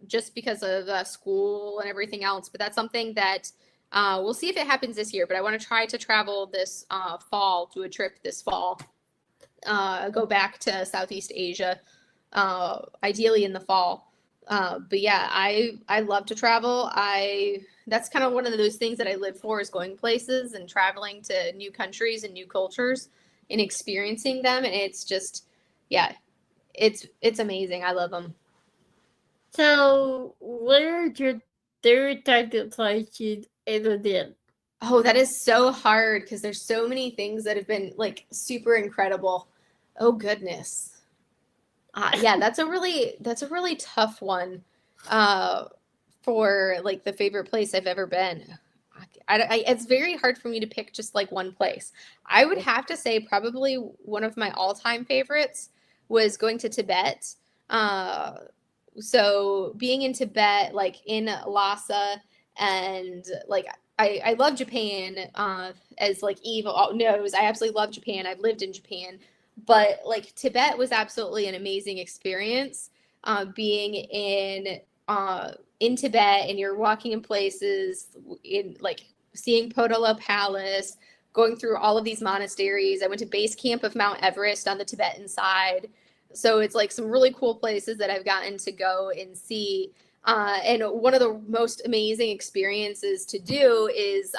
just because of school and everything else. But that's something that we'll see if it happens this year. But I want to try to travel this fall, do a trip this fall, go back to Southeast Asia, ideally in the fall. But yeah, I love to travel. I that's kind of one of those things that I live for, is going places and traveling to new countries and new cultures and experiencing them. And it's just, yeah, it's amazing. I love them. So, where's your third target place you've ever been? Oh, that is so hard because there's so many things that have been like super incredible. Oh goodness. Yeah, that's a really tough one for like the favorite place I've ever been. It's very hard for me to pick just like one place. I would have to say probably one of my all-time favorites was going to Tibet. So being in Tibet, like in Lhasa, and like I love Japan. As like Eve knows, I absolutely love Japan. I've lived in Japan, but like Tibet was absolutely an amazing experience. Being in Tibet, and you're walking in places, in like seeing Potala Palace, going through all of these monasteries. I went to base camp of Mount Everest on the Tibetan side. So it's like some really cool places that I've gotten to go and see. And one of the most amazing experiences to do is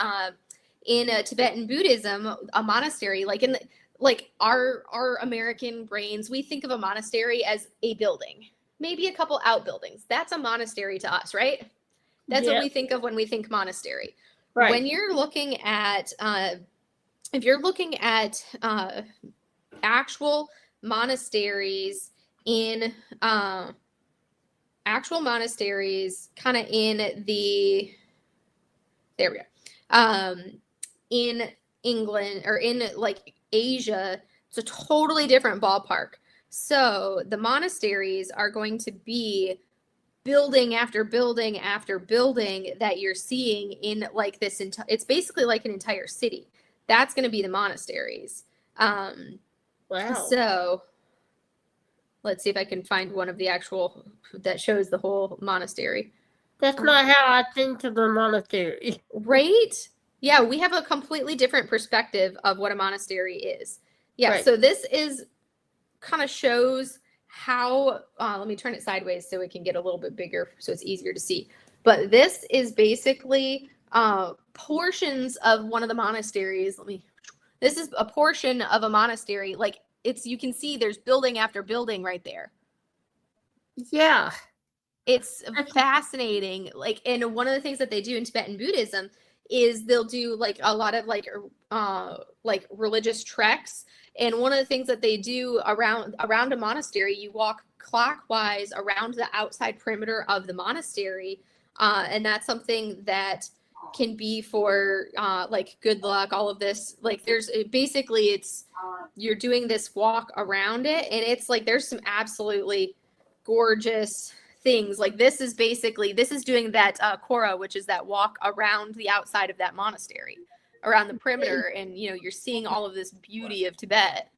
in Tibetan Buddhism, a monastery. Like our American brains, we think of a monastery as a building, maybe a couple outbuildings. That's a monastery to us, right? That's what we think of when we think monastery. Right. When you're looking at, if you're looking at actual monasteries kind of in the, there we go, in England or in like Asia, it's a totally different ballpark. So the monasteries are going to be building after building after building that you're seeing in like this it's basically like an entire city. That's going to be the monasteries. Wow. So let's see if I can find one of the actual that shows the whole monastery. That's not how I think of a monastery. Right? Yeah, we have a completely different perspective of what a monastery is. Yeah, Right. so this is kind of shows how, let me turn it sideways so it can get a little bit bigger so it's easier to see. But this is basically portions of one of the monasteries. This is a portion of a monastery. Like you can see there's building after building right there. Yeah. It's fascinating. Like, and one of the things that they do in Tibetan Buddhism is they'll do like a lot of like religious treks. And one of the things that they do around a monastery, you walk clockwise around the outside perimeter of the monastery. And that's something that can be for like good luck, all of this. Like you're doing this walk around it, and it's like there's some absolutely gorgeous things. Like this is doing that Kora, which is that walk around the outside of that monastery, around the perimeter, and you're seeing all of this beauty of Tibet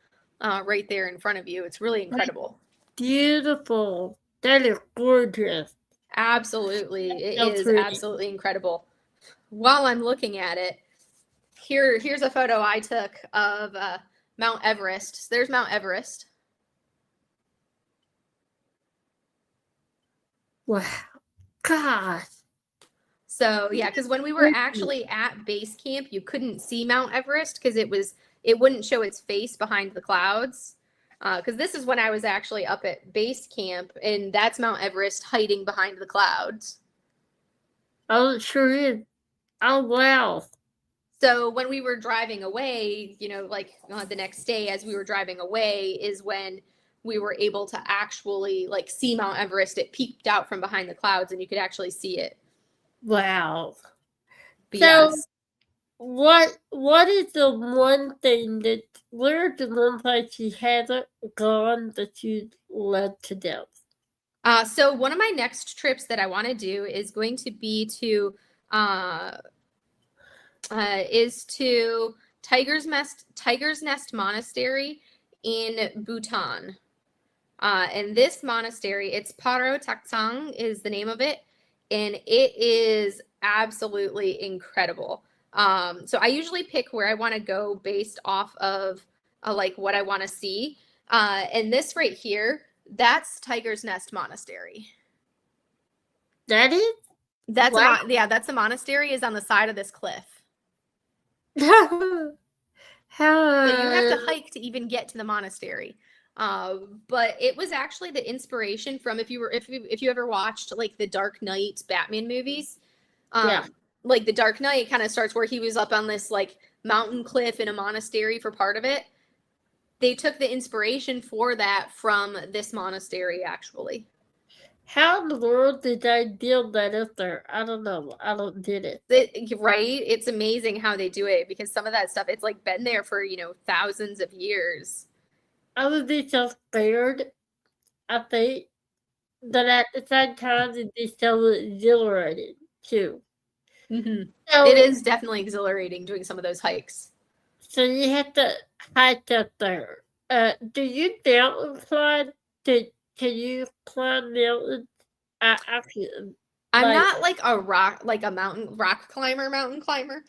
right there in front of you. It's really incredible. Beautiful. That is gorgeous. Absolutely. It is absolutely incredible. While I'm looking at it, here's a photo I took of Mount Everest. So there's Mount Everest. Wow. God. So yeah, because when we were actually at base camp, you couldn't see Mount Everest because it wouldn't show its face behind the clouds. Because this is when I was actually up at base camp, and that's Mount Everest hiding behind the clouds. Oh, it sure is. Oh, wow. So when we were driving away, the next day as we were driving away is when we were able to actually like see Mount Everest. It peeked out from behind the clouds and you could actually see it. Wow. But so yes. what is the one thing where's the one place you haven't gone that you'd love to do? So one of my next trips that I want to do is going to be to Tiger's Nest Monastery in Bhutan. And this monastery, it's Paro Taksang is the name of it, and it is absolutely incredible. So I usually pick where I want to go based off of like what I want to see. And this right here, that's Tiger's Nest Monastery. That is? That's Wow. that's the monastery is on the side of this cliff. How? So you have to hike to even get to the monastery. But it was actually the inspiration from if you ever watched like the Dark Knight Batman movies. Yeah. Like the Dark Knight kind of starts where he was up on this like mountain cliff in a monastery for part of it. They took the inspiration for that from this monastery actually. How in the world did I build that up there? I don't know. I don't get it. Right? It's amazing how they do it because some of that stuff it's like been there for, thousands of years. I was just so scared, I think, but at the same time, it just so exhilarating too. Mm-hmm. So It is definitely exhilarating doing some of those hikes. So you have to hike up there. Do you mountain climb? Can you climb mountains? Actually, I'm like, not like a mountain climber,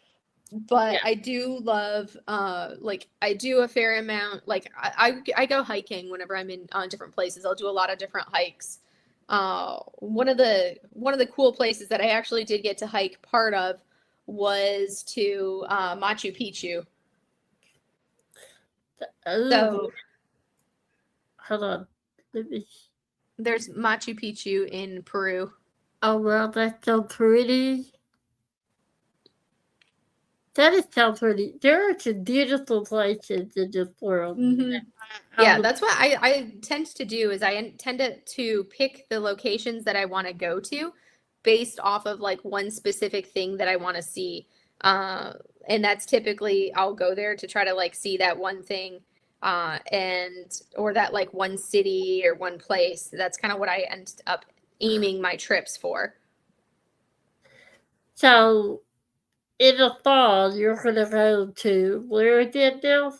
but yeah. I do love I do a fair amount. Like I go hiking whenever I'm in different places. I'll do a lot of different hikes. One of the cool places that I actually did get to hike part of was to Machu Picchu. Ooh, So hold on. Let me. there's Machu Picchu in Peru. Oh well, that's so pretty. That is so pretty. There are some beautiful places in this world. Mm-hmm. Yeah, that's what I tend to do is I tend to pick the locations that I want to go to based off of like one specific thing that I want to see. And that's typically I'll go there to try to like see that one thing or that like one city or one place. That's kind of what I end up aiming my trips for. So in the fall, you're gonna go to where again now?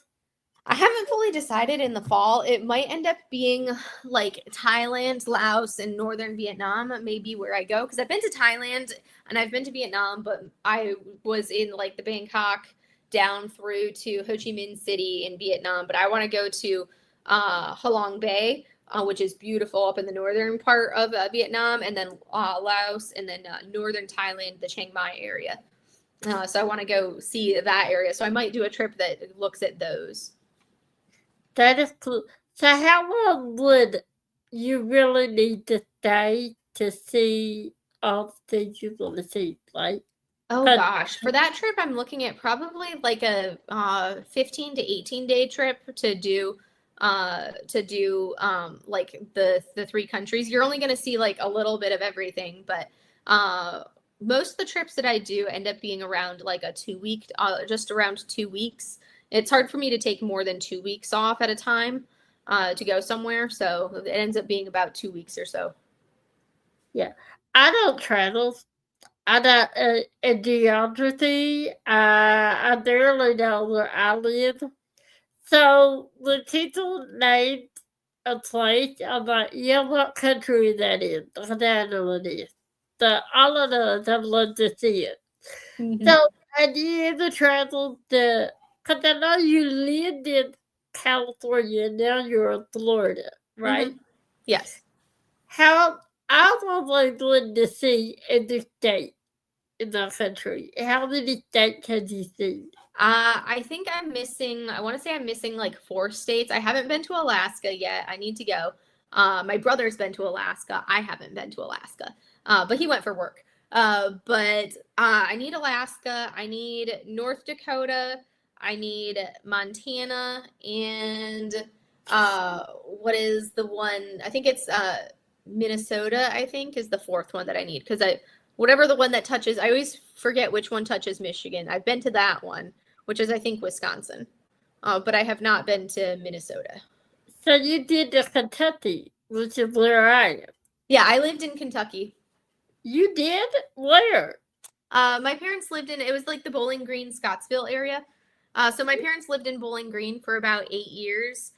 I haven't fully decided in the fall. It might end up being like Thailand, Laos, and northern Vietnam, maybe where I go. Because I've been to Thailand and I've been to Vietnam, but I was in like the Bangkok down through to Ho Chi Minh City in Vietnam. But I want to go to Halong Bay, which is beautiful up in the northern part of Vietnam, and then Laos, and then northern Thailand, the Chiang Mai area. So I want to go see that area. So I might do a trip that looks at those. That is cool. So how long would you really need to stay to see all the things you want to see? Like, Oh 'cause- gosh, for that trip, I'm looking at probably like a 15 to 18-day trip to do like the three countries. You're only going to see like a little bit of everything, but most of the trips that I do end up being around like a 2 week, just around 2 weeks. It's hard for me to take more than 2 weeks off at a time to go somewhere, so it ends up being about 2 weeks or so. yeah, I don't travel. I don't in geography. I barely know where I live. So when people name a place, I'm like, yeah, what country that is? I don't know what it is. So all I know is I'd love to see it. Mm-hmm. So have you ever traveled to? Because I know you lived in California and now you're in Florida, right? Mm-hmm. Yes. How I've always wanted to see in the state in the country. How many states have you seen? I think I want to say I'm missing like 4 states. I haven't been to Alaska yet. I need to go. My brother's been to Alaska. I haven't been to Alaska, but he went for work. But I need Alaska. I need North Dakota. I need Montana. And what is the one? I think it's Minnesota, I think, is the fourth one that I need. Because whatever the one that touches, I always forget which one touches Michigan. I've been to that one, which is, I think, Wisconsin. But I have not been to Minnesota. So you did the Kentucky, which is where I am. Yeah, I lived in Kentucky. You did? Where? My parents lived in, it was like the Bowling Green, Scottsville area. So my parents lived in Bowling Green for about 8 years.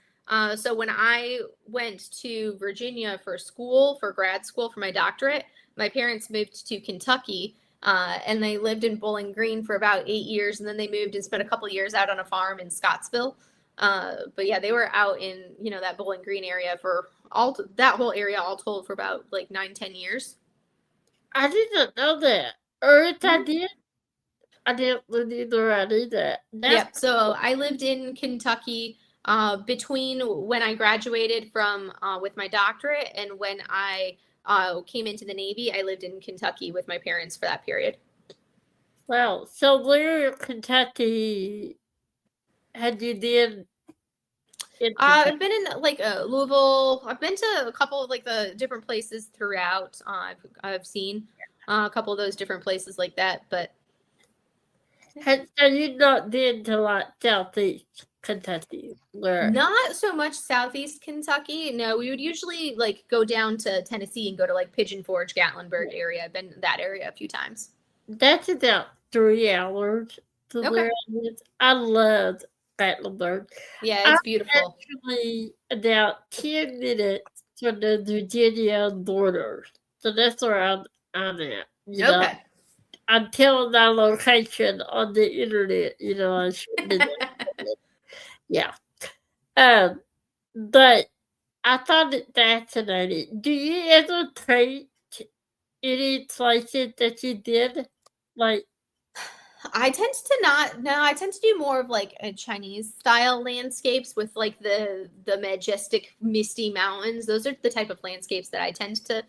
So when I went to Virginia for grad school for my doctorate, my parents moved to Kentucky, and they lived in Bowling Green for about 8 years, and then they moved and spent a couple years out on a farm in Scottsville. But yeah, they were out in, that Bowling Green area for that whole area all told for about like 9-10 years. I didn't know that. Or if I Mhm. did, I didn't either. I knew that. Yep. So I lived in Kentucky between when I graduated from with my doctorate and when I came into the Navy. I lived in Kentucky with my parents for that period. Wow. So where in Kentucky had you been in Kentucky? I've been in like Louisville. I've been to a couple of like the different places throughout. I've seen a couple of those different places like that, but So you not been to like Southeast Kentucky where not so much Southeast Kentucky. No, we would usually like go down to Tennessee and go to like Pigeon Forge, Gatlinburg area. I've been in that area a few times. that's about 3 hours to Okay. where I live. I love Gatlinburg. Yeah, I'm it's beautiful. actually about 10 minutes from the Virginia border. So that's where I'm at. You know, Okay. I'm telling my location on the internet, I shouldn't do that. Yeah. But I found it fascinating. Do you ever take any places that you did? Like, I tend to not. No, I tend to do more of like a Chinese style landscapes with like the majestic misty mountains. Those are the type of landscapes that I tend to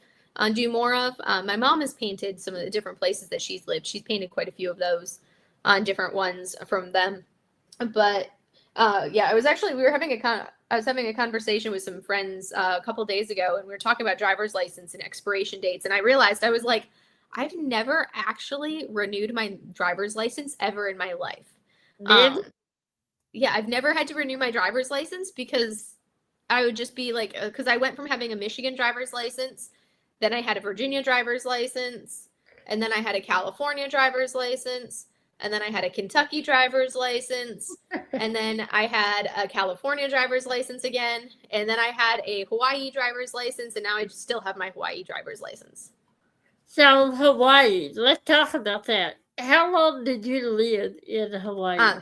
do more of. My mom has painted some of the different places that she's lived. She's painted quite a few of those on different ones from them. But yeah, I was having a conversation with some friends a couple days ago, and we were talking about driver's license and expiration dates, and I realized I was like, I've never actually renewed my driver's license ever in my life. never? Yeah, I've never had to renew my driver's license because I would just be like, because I went from having a Michigan driver's license, then I had a Virginia driver's license, and then I had a California driver's license, and then I had a Kentucky driver's license, and then I had a California driver's license again, and then I had a Hawaii driver's license, and now I still have my Hawaii driver's license. So, Hawaii, let's talk about that. How long did you live in Hawaii?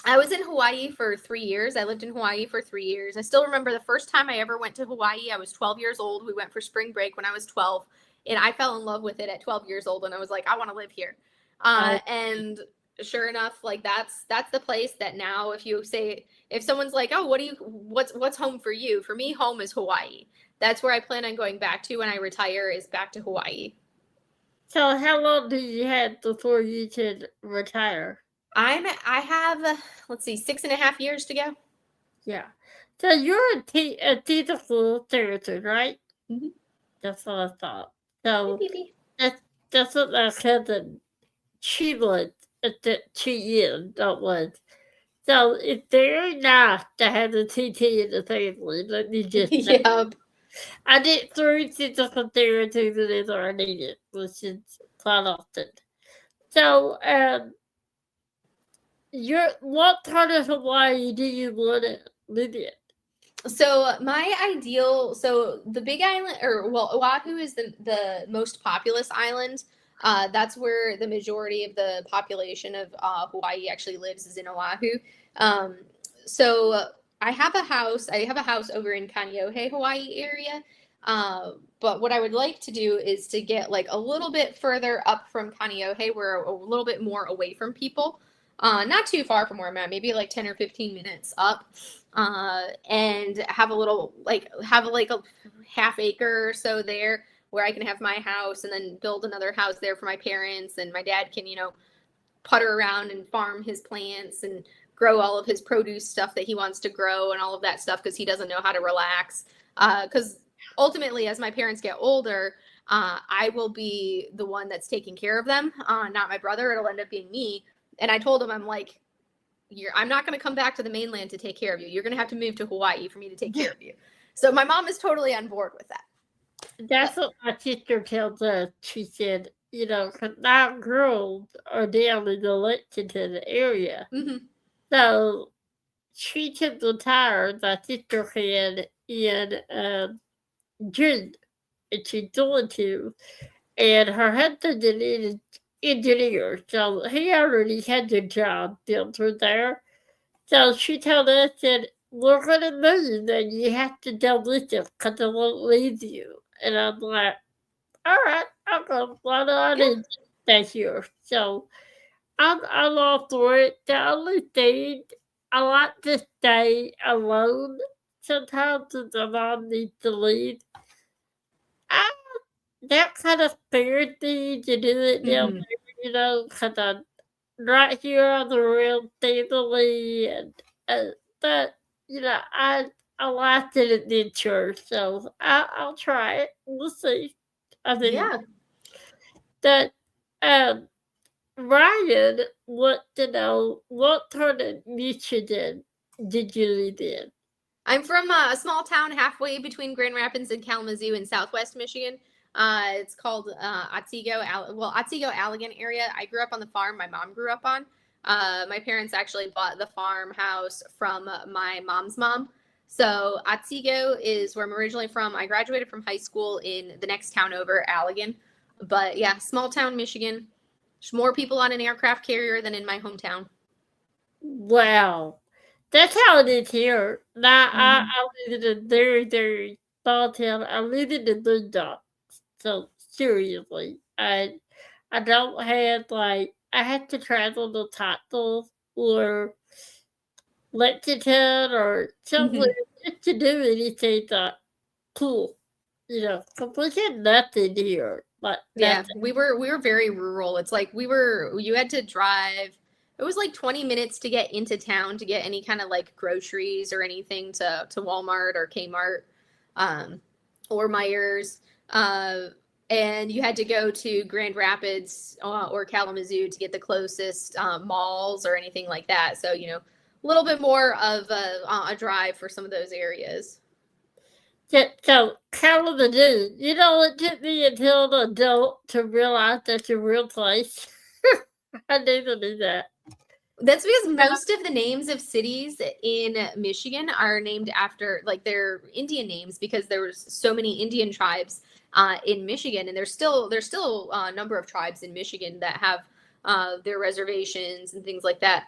I was in Hawaii for 3 years. I lived in Hawaii for 3 years. I still remember the first time I ever went to Hawaii. I was 12 years old. We went for spring break when I was 12, and I fell in love with it at 12 years old. And I was like, I want to live here. And sure enough, like that's the place that now, if someone's like, oh, what's home for you? For me, home is Hawaii. That's where I plan on going back to when I retire, is back to Hawaii. So, how long do you have before you can retire? I have, let's see, 6.5 years to go. Yeah. So, you're a beautiful territory, right? Mm-hmm. That's what I thought. So, Hey, that's what my cousin, she was, she is, not was. So, it's very nice to have a TT in the family, let me just say. yep. I did 3 physical therapy whenever I needed, which is quite often. So, what part of Hawaii do you want to live in? So the Big Island, or well, Oahu is the most populous island. That's where the majority of the population of Hawaii actually lives, is in Oahu. So I have a house. I have a house over in Kaneohe, Hawaii area. But what I would like to do is to get like a little bit further up from Kaneohe, where a little bit more away from people. Not too far from where I'm at, maybe like 10 or 15 minutes up. And have a half acre or so there where I can have my house, and then build another house there for my parents, and my dad can, putter around and farm his plants and grow all of his produce stuff that he wants to grow and all of that stuff, because he doesn't know how to relax. Because ultimately, as my parents get older, I will be the one that's taking care of them, not my brother. It'll end up being me. And I told him, I'm like, I'm not going to come back to the mainland to take care of you. You're going to have to move to Hawaii for me to take care of you. So my mom is totally on board with that. That's what my sister tells us. She said, because our girls are down in the Lexington area. Mm-hmm. So she can retire, my sister can, in June, and she's going to. And her husband is an engineer, so he already had a job built for there. So she told us that we're going to move and you have to go with us because I won't leave you. And I'm like, all right. Okay, well, I Yeah. didn't stay here, so I'm all for it. The only thing I like to stay alone. Sometimes if the mom needs to leave, I that kind of spirit thing to do it down Mhm. there, because I'm right here on the real family, and but I liked it at the church, so I'll try it. We'll see. I mean Yeah. that um Ryan want to know what part of Michigan did you live in? I'm from a small town halfway between Grand Rapids and Kalamazoo in Southwest Michigan. It's called Otsego Allegan area. I grew up on the farm my mom grew up on. My parents actually bought the farmhouse from my mom's mom. So Otsego is where I'm originally from. I graduated from high school in the next town over, Allegan. But yeah, small town Michigan. There's more people on an aircraft carrier than in my hometown. Wow, that's how it is here. Now Mm-hmm. I live in a very very small town. I live in the Boondocks, so seriously, I don't have like I have to travel to Tottenham or Lexington or somewhere Mm-hmm. just to do anything that cool. Because we had nothing here, but Yeah, nothing. we were very rural. It's like you had to drive. It was like 20 minutes to get into town to get any kind of like groceries or anything to Walmart or Kmart, um, or Myers. And you had to go to Grand Rapids or Kalamazoo to get the closest malls or anything like that. So, a little bit more of a drive for some of those areas. So, Kalamazoo, it took me until an adult to realize that's a real place. I never knew that. That's because most of the names of cities in Michigan are named after like their Indian names because there was so many Indian tribes in Michigan, and there's still a number of tribes in Michigan that have their reservations and things like that.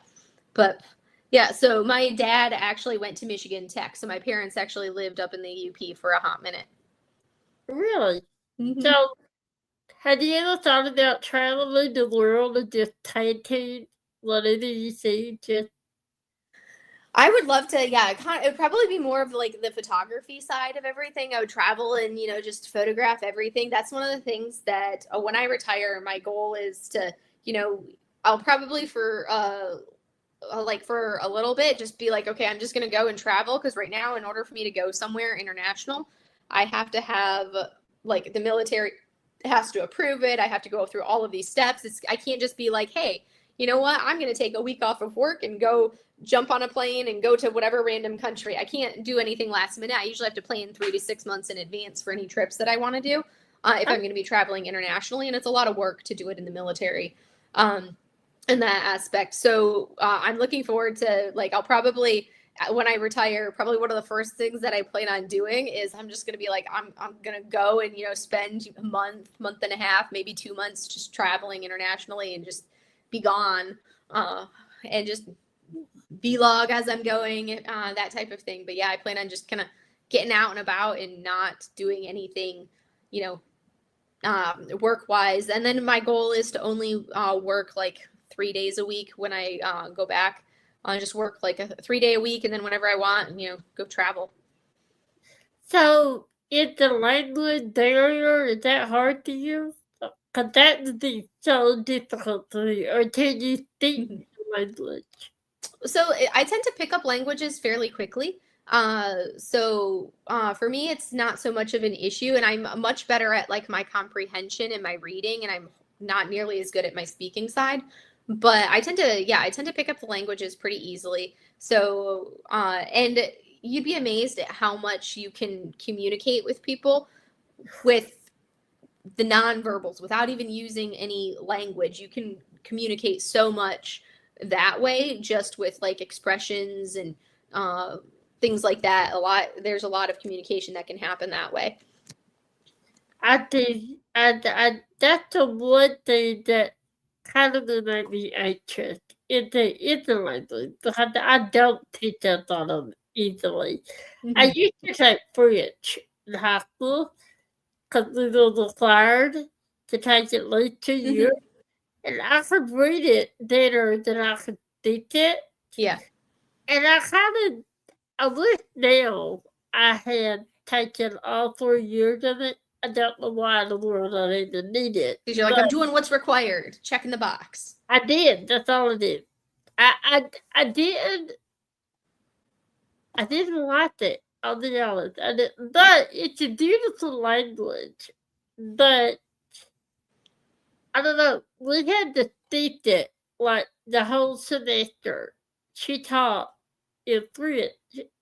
But yeah, so my dad actually went to Michigan Tech, so my parents actually lived up in the UP for a hot minute. Really? Hmm. So, have you ever thought about traveling the world and just taking whatever you see? Just I would love to, yeah. It would probably be more of like the photography side of everything. I would travel and just photograph everything. That's one of the things that when I retire, my goal is to, you know, I'll probably for a little bit just be like, okay, I'm just gonna go and travel because right now, in order for me to go somewhere international, I have to have like the military has to approve it. I have to go through all of these steps. I can't just be like, hey, you know what? I'm gonna take a week off of work and go jump on a plane and go to whatever random country. I can't do anything last minute. I usually have to plan 3 to 6 months in advance for any trips that I want to do if I'm going to be traveling internationally, and it's a lot of work to do it in the military. In that aspect. So I'm looking forward to I'll probably when I retire, probably one of the first things that I plan on doing is I'm just gonna be like I'm gonna go and spend a month and a half, maybe 2 months just traveling internationally and just be gone and just vlog as I'm going, that type of thing. But yeah, I plan on just kind of getting out and about and not doing anything, you know, work wise. And then my goal is to only work like 3 days a week when I go back. I just work like a 3 day a week, and then whenever I want, go travel. so is the language barrier is that hard to you? Cause that would be so difficult for me. Or can you speak Mhm. the language? So I tend to pick up languages fairly quickly. For me, it's not so much of an issue, and I'm much better at like my comprehension and my reading, and I'm not nearly as good at my speaking side. But I tend to pick up the languages pretty easily. So, and you'd be amazed at how much you can communicate with people with the nonverbals without even using any language. You can communicate so much that way just with like expressions and uh, things like that. There's a lot of communication that can happen that way. I think that's the one thing that kind of made me anxious in the language because I don't pick up on them easily. I Mm-hmm. used to take French in high school because we were required to take at least 2 years. And I could read it better than I could teach it. Yeah. And I wish now I had taken all 3 years of it. I don't know why in the world I didn't need it. Because you're like, I'm doing what's required. Checking the box. I did. That's all I did. I didn't like it. I'll be honest. I didn't. But it's a beautiful language. But I don't know. We had to teach it like the whole semester. She taught in French,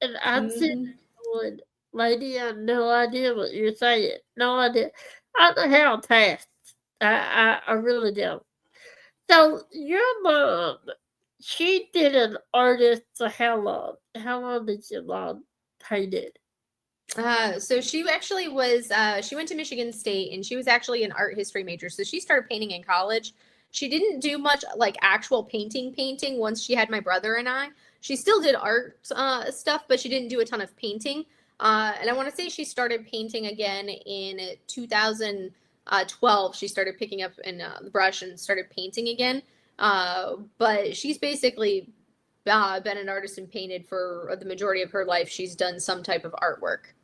and I'm sitting going, "Lady, I have no idea what you're saying. No idea. I don't know how to pass. I really don't." So your mom, she did an artist for how long? How long did your mom paint it? So she actually was, she went to Michigan State and she was actually an art history major. So she started painting in college. She didn't do much like actual painting once she had my brother and I. She still did art stuff, but she didn't do a ton of painting. And I want to say she started painting again in 2012. She started picking up the brush and started painting again. But she's basically been an artist and painted for the majority of her life. She's done some type of artwork.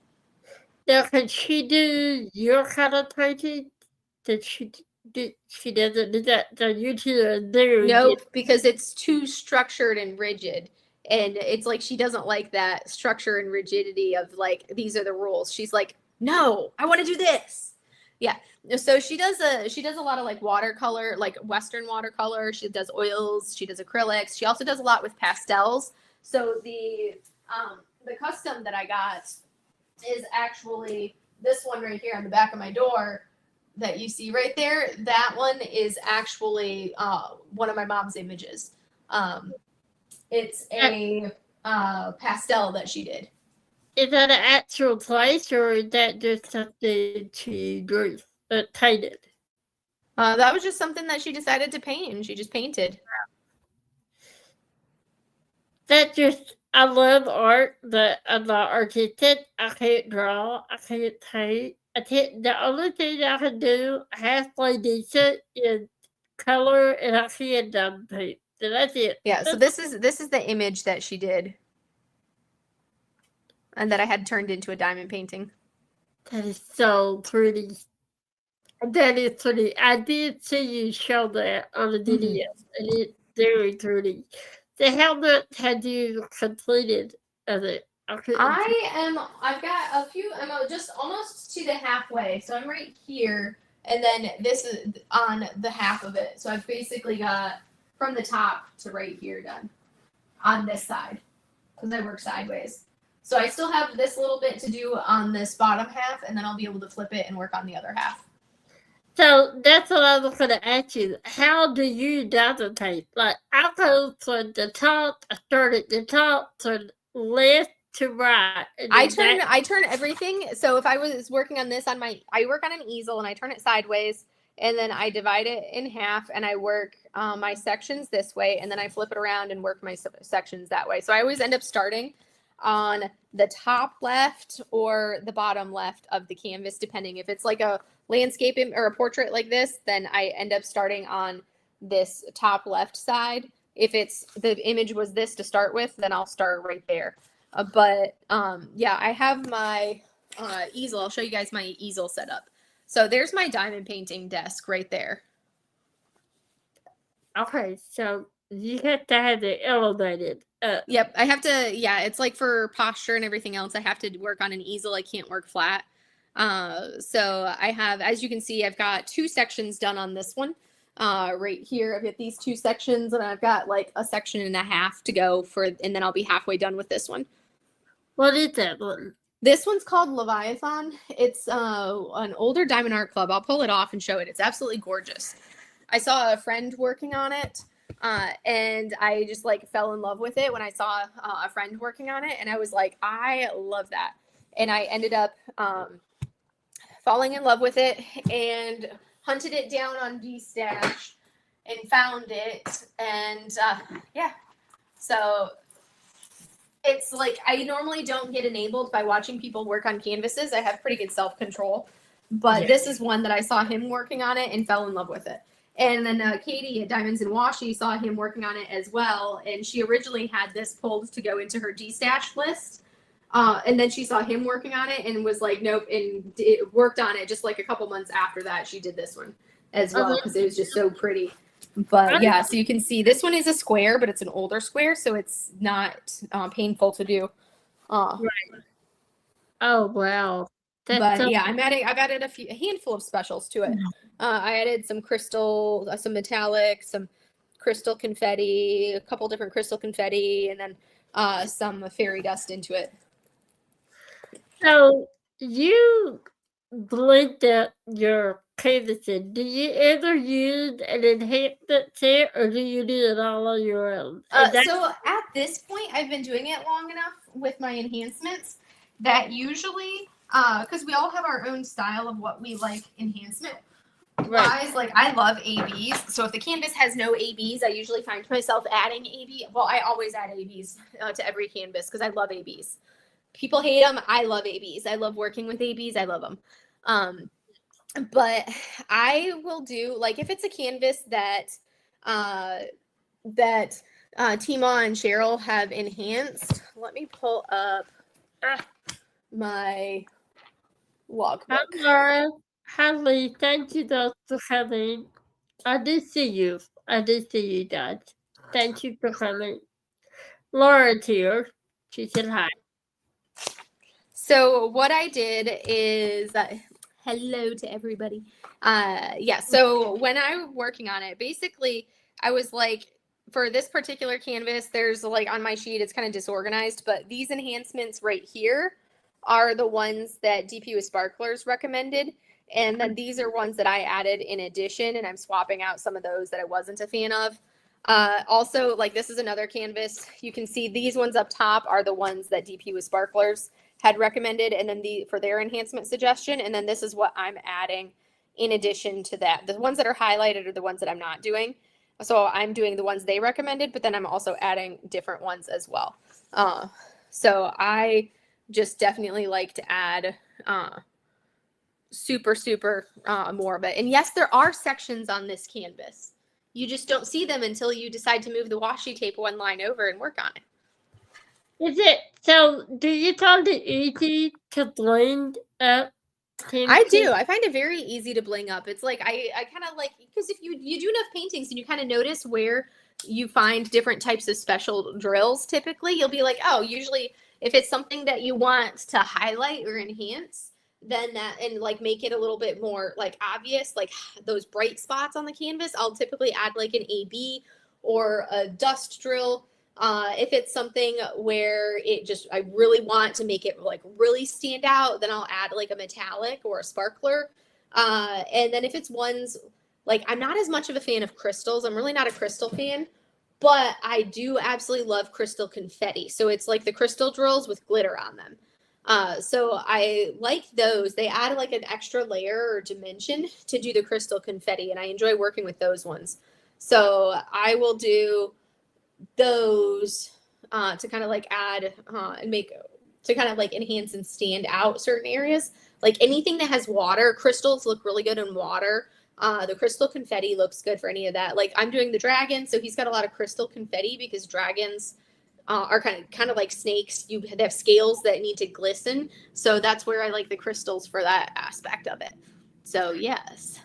Now, can she do your kind of painting? She doesn't do that? So you two are there. Nope, because it's too structured and rigid. And it's like she doesn't like that structure and rigidity of like, these are the rules. She's like, no, I want to do this. Yeah. So she does a lot of like watercolor, like Western watercolor. She does oils. She does acrylics. She also does a lot with pastels. So the custom that I got is actually this one right here on the back of my door that you see right there. That one is actually one of my mom's images. It's a pastel that she did. Is that an actual place, or is that just something she drew, painted? That was just something that she decided to paint, and she just painted. I love art, but I'm not artistic. I can't draw. I can't paint. The only thing I can do halfway decent is color, and I can't dumb paint. So that's it. Yeah. So this is the image that she did, and that I had turned into a diamond painting. That is so pretty. That is pretty. I did see you show that on the video, and it's very pretty. So how much had you completed of it? I've got a few, I'm just almost to the halfway. So I'm right here, and then this is on the half of it. So I've basically got from the top to right here done on this side, because I work sideways. So I still have this little bit to do on this bottom half, and then I'll be able to flip it and work on the other half. So that's what I was going to ask you. How do you diamond paint? Like, I go from the top, I start at the top, to left to right. I turn everything. So if I was working on this I work on an easel and I turn it sideways, and then I divide it in half, and I work my sections this way, and then I flip it around and work my sections that way. So I always end up starting on the top left or the bottom left of the canvas, depending. If it's like a landscape or a portrait like this, then I end up starting on this top left side. If it's the image was this to start with, then I'll start right there. Yeah, I have my easel. I'll show you guys my easel setup. So there's my diamond painting desk right there. Okay, so you have to have it elevated. Yep, I have to. Yeah, it's like for posture and everything else, I have to work on an easel. I can't work flat. So I have, as you can see, I've got 2 sections done on this one. Right here, I've got these 2 sections, and I've got like a section and a half to go and then I'll be halfway done with this one. What is that one? This one's called Leviathan. It's an older diamond art club. I'll pull it off and show it. It's absolutely gorgeous. I saw a friend working on it, and I just like fell in love with it when I saw a friend working on it, and I was like, I love that. And I ended up falling in love with it and hunted it down on DStash and found it. And yeah, so it's like I normally don't get enabled by watching people work on canvases. I have pretty good self-control. But Yeah. this is one that I saw him working on it and fell in love with it. And then Katie at Diamonds and Washi saw him working on it as well. And she originally had this pulled to go into her D-stash list. And then she saw him working on it and was like, nope, and worked on it just like a couple months after that. She did this one as well because it was just so pretty. But yeah, so you can see this one is a square, but it's an older square, so it's not painful to do. Right. Oh, wow. But yeah, I've added a handful of specials to it. I added some crystal, some metallic, some crystal confetti, a couple different crystal confetti, and then some fairy dust into it. So you blend up your canvases. Do you ever use an enhancement set, or do you do it all on your own? So at this point, I've been doing it long enough with my enhancements that usually, because we all have our own style of what we like enhancement wise. Like I love ABs. So if the canvas has no ABs, I usually find myself adding AB. Well, I always add ABs to every canvas because I love ABs. People hate them. I love ABs. I love working with ABs. I love them. But I will do, like, if it's a canvas that Tima and Cheryl have enhanced. Let me pull up my logbook. Hi, Laura. Hi, Lee. Thank you, guys, for coming. I did see you. Guys. Thank you for coming. Laura's here. She said hi. So what I did is, hello to everybody. Yeah, so when I'm working on it, basically, I was like, for this particular canvas, there's like on my sheet, it's kind of disorganized, but these enhancements right here are the ones that DP with Sparklers recommended. And then these are ones that I added in addition, and I'm swapping out some of those that I wasn't a fan of. Also, like this is another canvas. You can see these ones up top are the ones that DP with Sparklers had recommended, and then for their enhancement suggestion. And then this is what I'm adding in addition to that. The ones that are highlighted are the ones that I'm not doing. So I'm doing the ones they recommended, but then I'm also adding different ones as well. So I just definitely like to add super more of it. And yes, there are sections on this canvas. You just don't see them until you decide to move the washi tape one line over and work on it. Is it, so do you find it easy to blend up? I do. I find it very easy to bling up. It's like, I kind of like, because if you do enough paintings and you kind of notice where you find different types of special drills, typically you'll be like, oh, usually if it's something that you want to highlight or enhance, then that, and like make it a little bit more like obvious, like those bright spots on the canvas, I'll typically add like an AB or a dust drill. If it's something where I really want to make it like really stand out, then I'll add like a metallic or a sparkler. And then if it's ones like, I'm not as much of a fan of crystals. I'm really not a crystal fan, but I do absolutely love crystal confetti. So it's like the crystal drills with glitter on them. So I like those. They add like an extra layer or dimension to do the crystal confetti, and I enjoy working with those ones. So I will do those to kind of like add and make to kind of like enhance and stand out certain areas. Like anything that has water, crystals look really good in water. The crystal confetti looks good for any of that. Like I'm doing the dragon, so he's got a lot of crystal confetti because dragons are kind of like snakes. They have scales that need to glisten, so that's where I like the crystals for that aspect of it. So yes.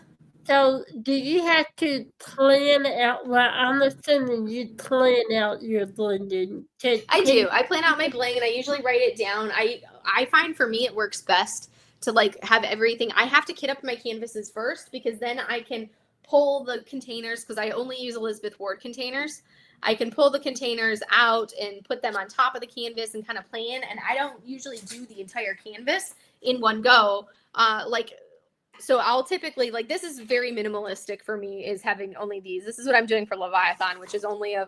So do you have to plan out? Well, I'm assuming you plan out your blending. I do. I plan out my bling and I usually write it down. I find for me it works best to like have everything. I have to kit up my canvases first because then I can pull the containers, because I only use Elizabeth Ward containers. I can pull the containers out and put them on top of the canvas and kind of plan. And I don't usually do the entire canvas in one go. So I'll typically, like, this is very minimalistic for me, is having only these. This is what I'm doing for Leviathan, which is only a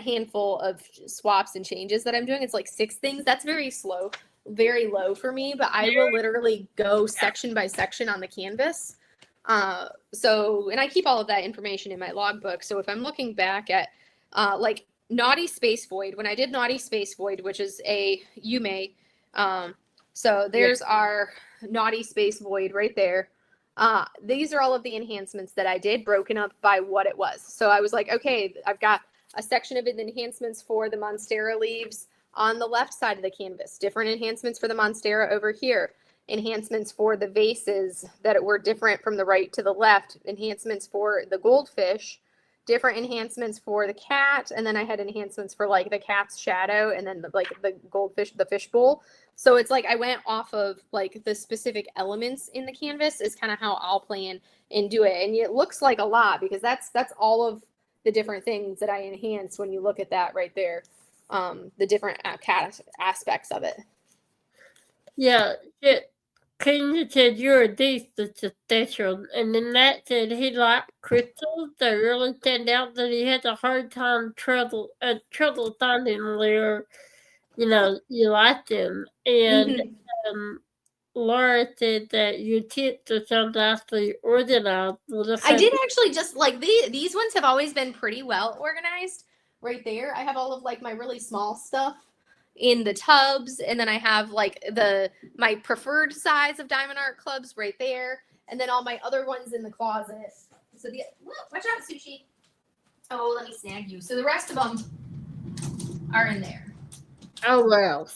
handful of swaps and changes that I'm doing. It's like 6 things. That's very slow, very low for me, but I will literally go section by section on the canvas. And I keep all of that information in my logbook. So if I'm looking back at like Naughty Space Void, when I did Naughty Space Void, which is a Yume So there's our naughty space void right there. These are all of the enhancements that I did, broken up by what it was. So I was like, okay, I've got a section of enhancements for the Monstera leaves on the left side of the canvas, different enhancements for the Monstera over here, enhancements for the vases that were different from the right to the left, enhancements for the goldfish, different enhancements for the cat, and then I had enhancements for like the cat's shadow and then the goldfish, the fishbowl. So it's like I went off of like the specific elements in the canvas is kind of how I'll plan and do it. And it looks like a lot because that's all of the different things that I enhanced when you look at that right there, the different aspects of it. Yeah, King said you're a decent station, and then Nat said he liked crystals. They really turned out that he had a hard time trouble finding where, you liked them. And Laura said that your tips are so nicely organized. I did actually just like these ones have always been pretty well organized right there. I have all of like my really small stuff in the tubs, and then I have like my preferred size of Diamond Art clubs right there, and then all my other ones in the closet. So watch out, Sushi. Oh, let me snag you. So the rest of them are in there. Oh well.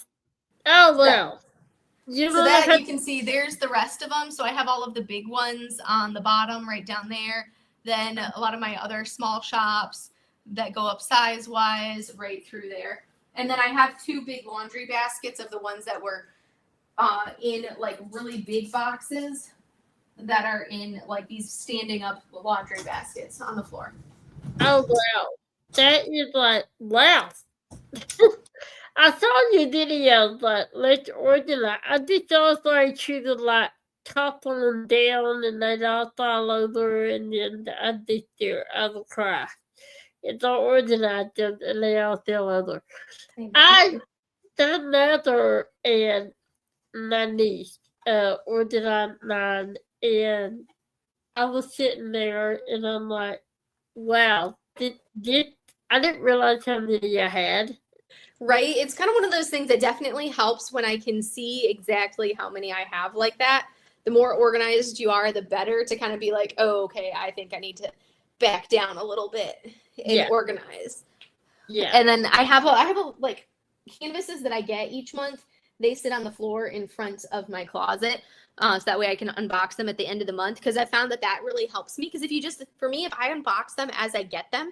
So that you can see there's the rest of them. So I have all of the big ones on the bottom right down there. Then a lot of my other small shops that go up size wise right through there. And then I have 2 big laundry baskets of the ones that were in like really big boxes that are in like these standing up laundry baskets on the floor. Oh wow. That is like wow. I saw your videos like let's organize. I just always like you to like topple them down and they'd all fall over and then I just do I will cry. It's all organized them and they all fell over. I done another and my niece organized mine and I was sitting there and I'm like, wow, I didn't realize how many I had. Right? It's kind of one of those things that definitely helps when I can see exactly how many I have like that. The more organized you are, the better to kind of be like, oh, okay, I think I need to back down a little bit and organize. Yeah. And then I have like canvases that I get each month. They sit on the floor in front of my closet. So that way I can unbox them at the end of the month. Because I found that really helps me. Because if I unbox them as I get them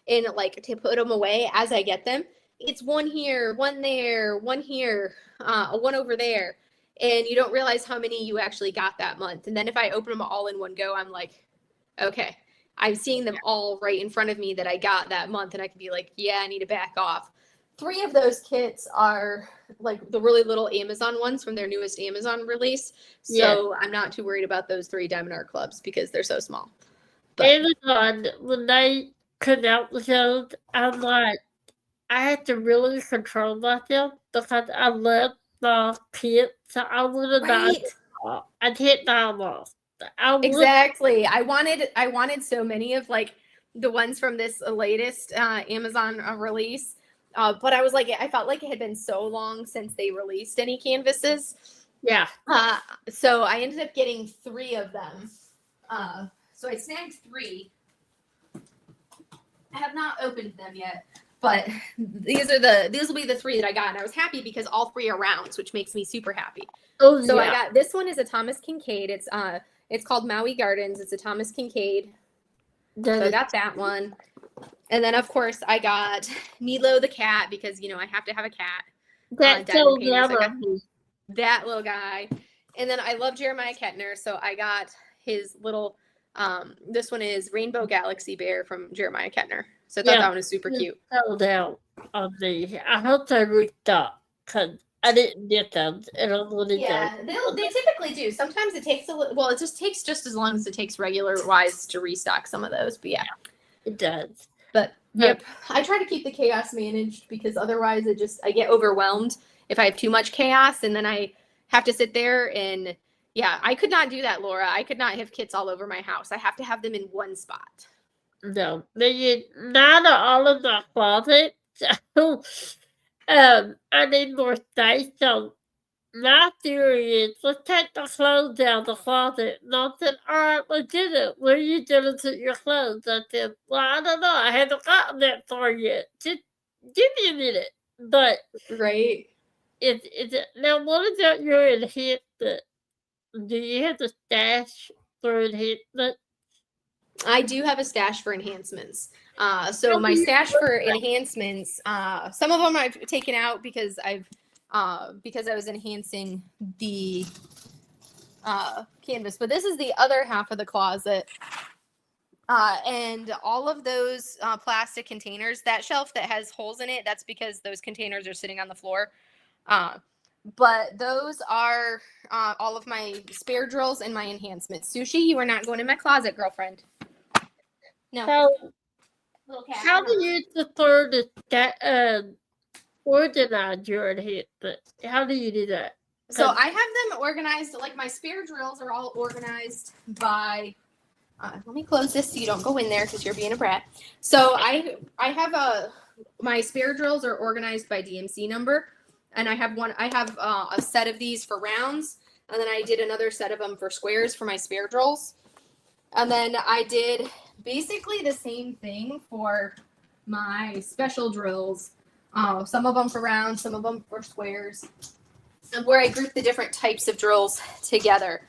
and like to put them away as I get them, it's one here, one there, one here, one over there. And you don't realize how many you actually got that month. And then if I open them all in one go, I'm like, okay, I'm seeing them all right in front of me that I got that month. And I can be like, yeah, I need to back off. 3 of those kits are like the really little Amazon ones from their newest Amazon release. So I'm not too worried about those 3 Diamond Art clubs because they're so small. But Amazon, when they come out with those, I'm like, I have to really control myself because I love the kits. So I would have not. I'd hit them off. Exactly. I wanted so many of like the ones from this latest Amazon release. But I was like, I felt like it had been so long since they released any canvases. Yeah. So I ended up getting 3 of them. So I snagged 3. I have not opened them yet, but these will be the 3 that I got, and I was happy because all 3 are rounds, which makes me super happy. Oh, so I got this one is a Thomas Kincaid. It's called Maui Gardens. It's a Thomas Kincaid. So I got that one. And then, of course, I got Milo the cat because, I have to have a cat. That's so that little guy. And then I love Jeremiah Kettner, so I got his little, this one is Rainbow Galaxy Bear from Jeremiah Kettner. So I thought that one was super cute. Sold out on me. I hope they reached up because I didn't get them. And I'm going to they typically do. Sometimes it takes it just takes just as long as it takes regular-wise to restock some of those. But yeah. It does. But yep, I try to keep the chaos managed because otherwise I get overwhelmed if I have too much chaos and then I have to sit there and I could not do that, Laura. I could not have kits all over my house. I have to have them in one spot. No, they not all of the closet. So, I need more space. So my theory is let's take the clothes down the closet. And I said, all right, we did it. Where are you gonna put your clothes? I said, well, I don't know. I haven't gotten that far yet. Just give me a minute. But Right. now what about your enhancement? Do you have the stash for enhancement? I do have a stash for enhancements. So my stash for enhancements, some of them I've taken out because I was enhancing the canvas. But this is the other half of the closet. And all of those plastic containers, that shelf that has holes in it, that's because those containers are sitting on the floor. But those are all of my spare drills and my enhancements. Sushi, you are not going in my closet, girlfriend. No. So, how do you prefer to organize your enhancement? How do you do that? So I have them organized, like my spare drills are all organized by, let me close this so you don't go in there because you're being a brat. So I have my spare drills are organized by DMC number. And I have a set of these for rounds. And then I did another set of them for squares for my spare drills. And then I did basically the same thing for my special drills. Some of them for rounds, some of them for squares. And where I group the different types of drills together.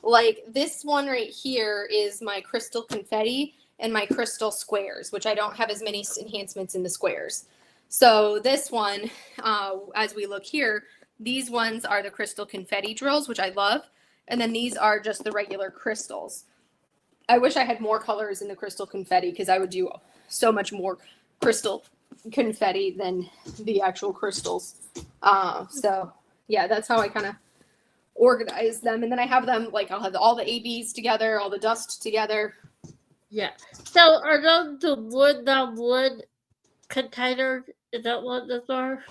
Like this one right here is my crystal confetti and my crystal squares, which I don't have as many enhancements in the squares. So this one, as we look here, these ones are the crystal confetti drills, which I love. And then these are just the regular crystals. I wish I had more colors in the crystal confetti because I would do so much more crystal confetti than the actual crystals. So yeah, that's how I kind of organize them. And then I have them, like I'll have all the ABs together, all the dust together. Yeah. So are those the wood containers? Is that what those are?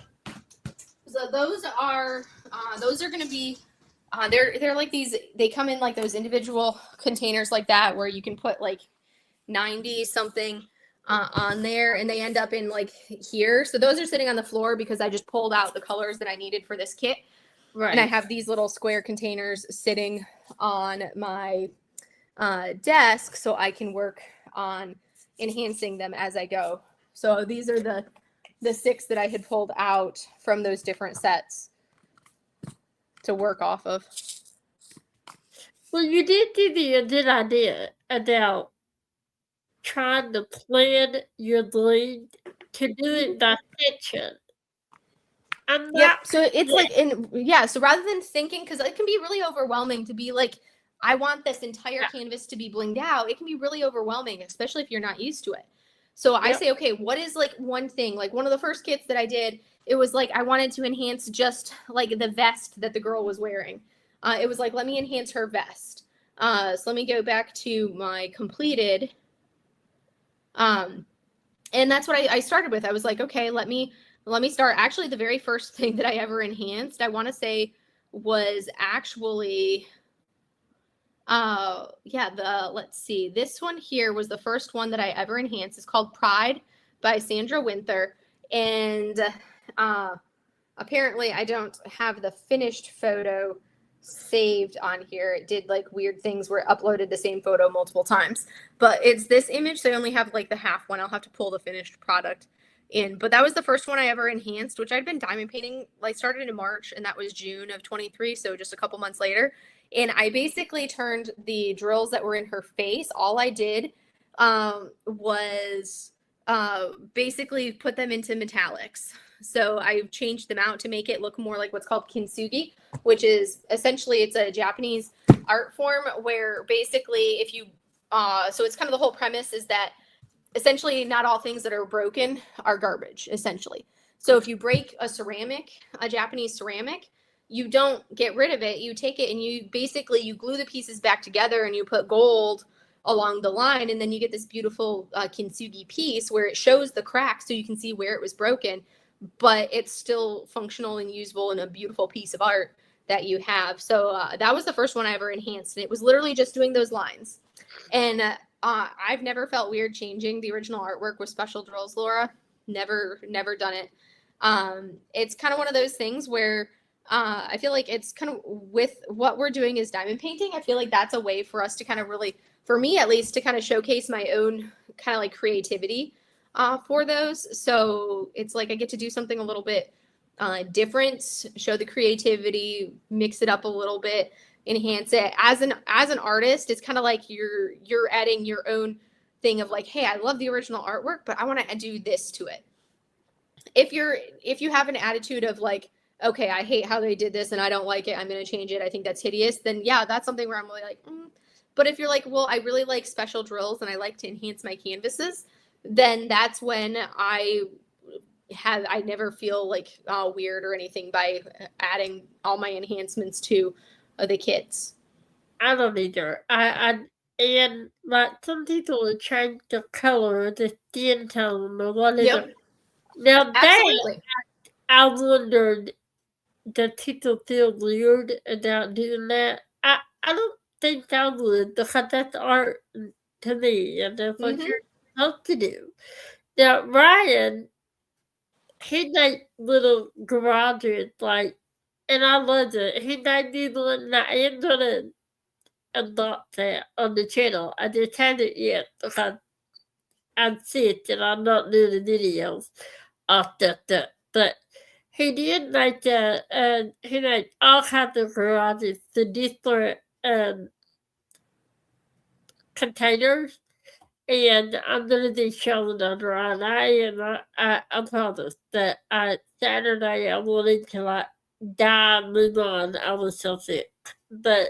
So those are going to be, they're like these, they come in like those individual containers like that where you can put like 90 something on there and they end up in like here. So those are sitting on the floor because I just pulled out the colors that I needed for this kit. Right. And I have these little square containers sitting on my desk so I can work on enhancing them as I go. So these are the 6 that I had pulled out from those different sets to work off of. Well, you did give me a good idea about trying to plan your lead to do it by section. Yep. So it's like so rather than thinking, because it can be really overwhelming to be like, I want this entire canvas to be blinged out. It can be really overwhelming, especially if you're not used to it. So I say, okay, what is like one thing? Like one of the first kits that I did, it was like I wanted to enhance just like the vest that the girl was wearing. It was like, let me enhance her vest. So let me go back to my completed. And that's what I started with. I was like, okay, let me start. Actually, the very first thing that I ever enhanced, I want to say, was actually let's see. This one here was the first one that I ever enhanced. It's called Pride by Sandra Winther. And apparently I don't have the finished photo saved on here. It did like weird things where it uploaded the same photo multiple times. But it's this image, so I only have like the half one. I'll have to pull the finished product in. But that was the first one I ever enhanced, which I'd been diamond painting, like started in March, and that was June of 23, so just a couple months later. And I basically turned the drills that were in her face. All I did was basically put them into metallics. So I changed them out to make it look more like what's called kintsugi, which is essentially, it's a Japanese art form where basically if you, so it's kind of the whole premise is that essentially not all things that are broken are garbage, essentially. So if you break a Japanese ceramic, you don't get rid of it. You take it and you glue the pieces back together and you put gold along the line. And then you get this beautiful kintsugi piece where it shows the crack so you can see where it was broken, but it's still functional and usable and a beautiful piece of art that you have. So that was the first one I ever enhanced. And it was literally just doing those lines. And I've never felt weird changing the original artwork with special drills, Laura. Never done it. It's kind of one of those things where I feel like it's kind of with what we're doing is diamond painting. I feel like that's a way for us to kind of really, for me at least, to kind of showcase my own kind of like creativity for those. So it's like I get to do something a little bit different, show the creativity, mix it up a little bit, enhance it. As an artist, it's kind of like you're adding your own thing of like, hey, I love the original artwork, but I want to do this to it. If you have an attitude of like, okay, I hate how they did this and I don't like it, I'm going to change it, I think that's hideous, then yeah, that's something where I'm really like, But if you're like, well, I really like special drills and I like to enhance my canvases, then that's when I never feel like weird or anything by adding all my enhancements to the kits. I don't either. And like some people would change the color, the skin tone, or whatever. Now Absolutely. that I wondered, that people feel weird about doing that. I don't think I would, because that's art to me, and that's what you're supposed to do. Now Ryan, he made little garages, like, and I loved it. He made these little, and I am gonna adopt that on the channel. I just haven't yet because I'm sick and I'm not doing the videos off that. But he did like he made all kinds of garages to different containers. And I'm gonna be showing on Ryan. I promise that Saturday I wanted to like die and move on. I was so sick. But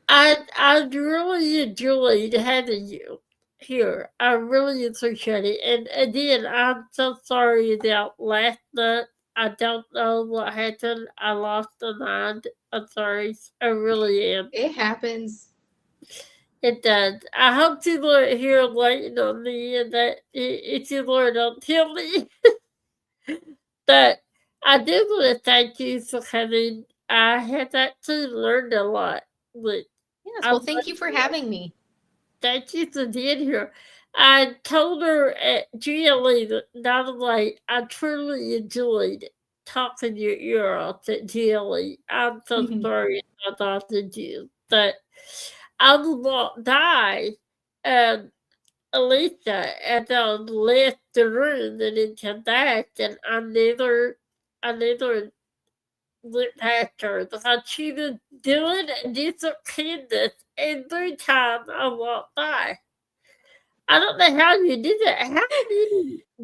I really enjoyed having you here. I really appreciate it. And again, I'm so sorry about last night. I don't know what happened. I lost my mind. I'm sorry. I really am. It happens. It does. I hope people are here waiting on me and that if you don't tell me. But I do want to thank you for coming. I have actually learned a lot. But yes, well, thank you for having me. Thank you for being here. I told her at GLE that not only I truly enjoyed talking your ear off at GLE. I'm so sorry I bothered you. But I will not die. Elisa, and I left the room and into that, and I never went past her because she was doing a different canvas every time I walked by. I don't know how you did it. How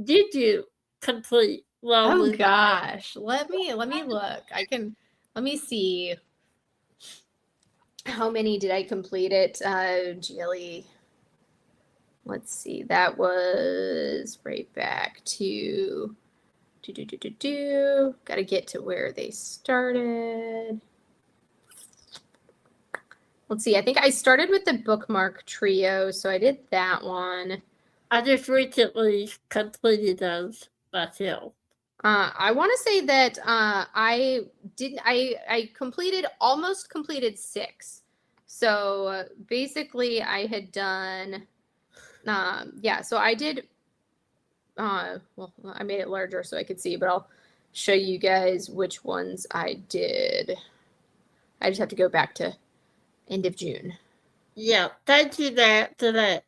did you complete? Oh gosh, let me look. Let me see. How many did I complete it? GLE. Let's see. That was right back to Got to get to where they started. Let's see. I think I started with the bookmark trio, so I did that one. I just recently completed those myself. I want to say that I almost completed 6. So basically I had done, so I did, well, I made it larger so I could see, but I'll show you guys which ones I did. I just have to go back to end of June. Yeah, thank you for that.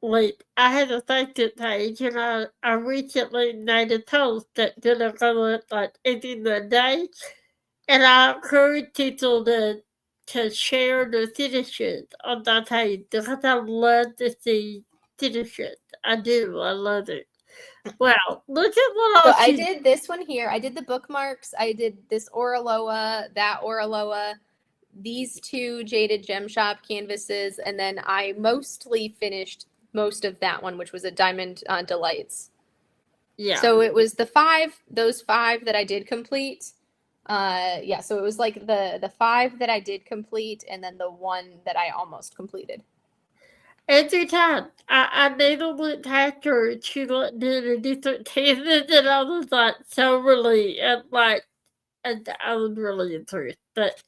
Wait, I had a Facebook page and I recently made a post that gonna go up like every Monday, and I encourage people to share the finishes on that page because I love to see finishes. I do. I love it. Wow, look at what So else I did this one here. I did the bookmarks. I did this Oraloa, that Oraloa, these 2 Jaded Gem Shop canvases, and then I mostly finished most of that one, which was a Diamond Delights. Yeah. So it was those 5 that I did complete. So it was like the 5 that I did complete, and then the 1 that I almost completed. Every time I never went past her and she looked in a different canvas, and I was like so relieved and I was really impressed. But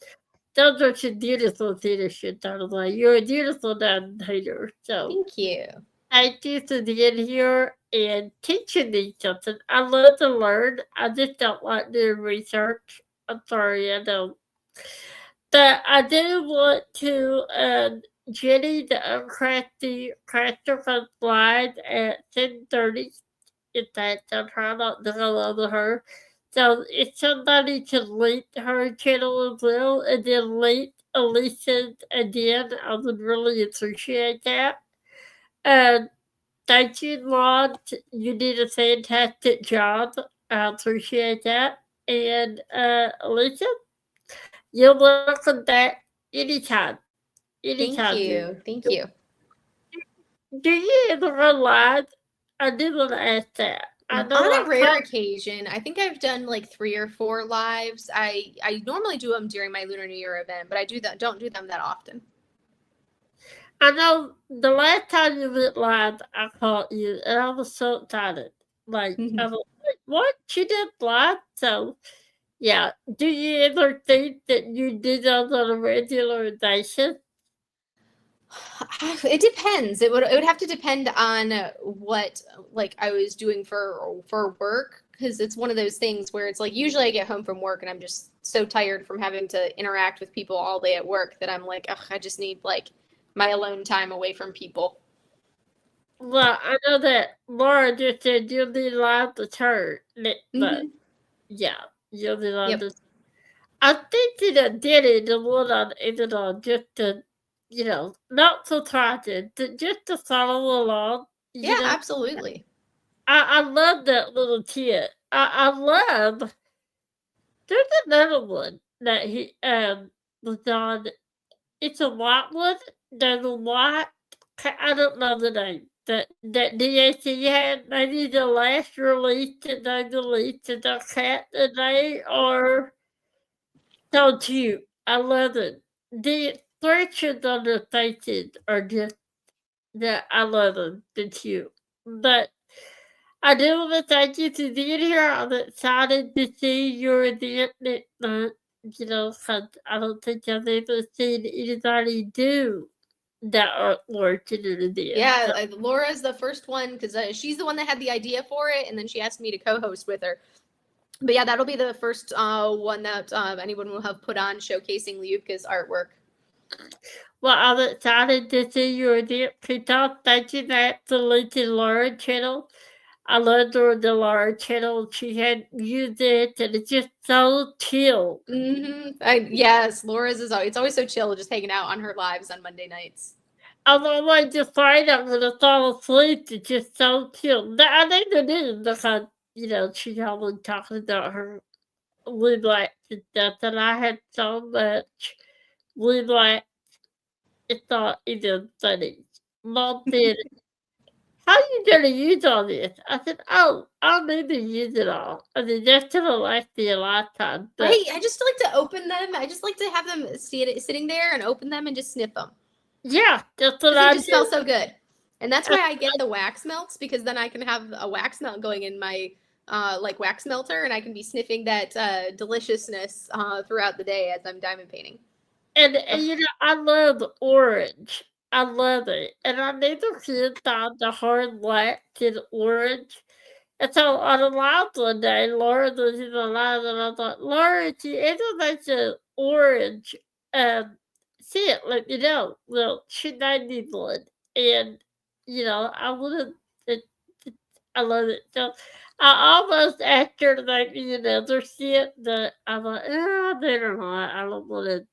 those are some beautiful finishes, Donald. You're a beautiful painter. So thank you. Thank you for being here and teaching me something. I love to learn. I just don't like doing research I'm sorry, I don't. But I do want to, Jenny, the uncrafty crafter comes live at 10:30. If that's on her, not to go over her. So if somebody could link her channel as well, and then link Elisa's again, I would really appreciate that. And thank you, Lon. You did a fantastic job. I appreciate that. And Elisa, you're welcome back anytime. Thank Anytime. you. Thank you. Do you ever go live? I did want to ask that. I know On a rare occasion, I think I've done like 3 or 4 lives. I normally do them during my Lunar New Year event, but I don't do them that often. I know the last time you went live, I caught you, and I was so excited. Like, I was like, what? She did live? So, yeah. Do you ever think that you do those on a regular basis? It depends. It would have to depend on what like I was doing for work, because it's one of those things where it's like usually I get home from work and I'm just so tired from having to interact with people all day at work that I'm like, ugh, I just need like my alone time away from people. Well, I know that Laura just said you'll be live to her, but yeah, you'll be live to. I think that I did it the one on Amazon just to, not so trying just to follow along. Yeah, absolutely. I love that little kid. I love. There's another one that he was on. It's a white one. There's a white. I don't know the name. That DAC had. Maybe the last release that they released to the cat today, or so cute. I love it. The expressions on their faces are just that I love them. They're cute. But I do want to thank you for being here. I'm excited to see your event next month. Because I don't think I've ever seen anybody do that artwork in an event. Yeah, Laura's the first one because she's the one that had the idea for it, and then she asked me to co-host with her. But yeah, that'll be the first one that anyone will have put on showcasing Liubka's artwork. Well, I'm excited to see your event kicked off. Thank you, Matt, for linking Laura channel. I love the Laura channel. She had music, and it's just so chill. Yes, Laura's it's always so chill, just hanging out on her lives on Monday nights. I'm always just afraid I'm gonna fall asleep. It's just so chill. I think it is because she's always talking about her blue lights and stuff, and I had so much blue light. It's not even funny. Mom said, "How you gonna use all this?" I said, "Oh, I'll maybe use it all. I mean, that's gonna last me a lifetime." But right? I just like to open them. I just like to have them sitting there and open them and just sniff them. Yeah, that's what I do. It just smells so good. And that's why I get the wax melts, because then I can have a wax melt going in my like wax melter, and I can be sniffing that deliciousness throughout the day as I'm diamond painting. And I love orange. I love it. And I never could find the hard wax in orange. And so on a live one day, Laura was in the live, and I thought, Laura, if you ever make an orange see it, let me know. Well, she made me one. And, I would have, I love it. So I almost asked her to make me another set, but I'm like, never mind. I don't want to,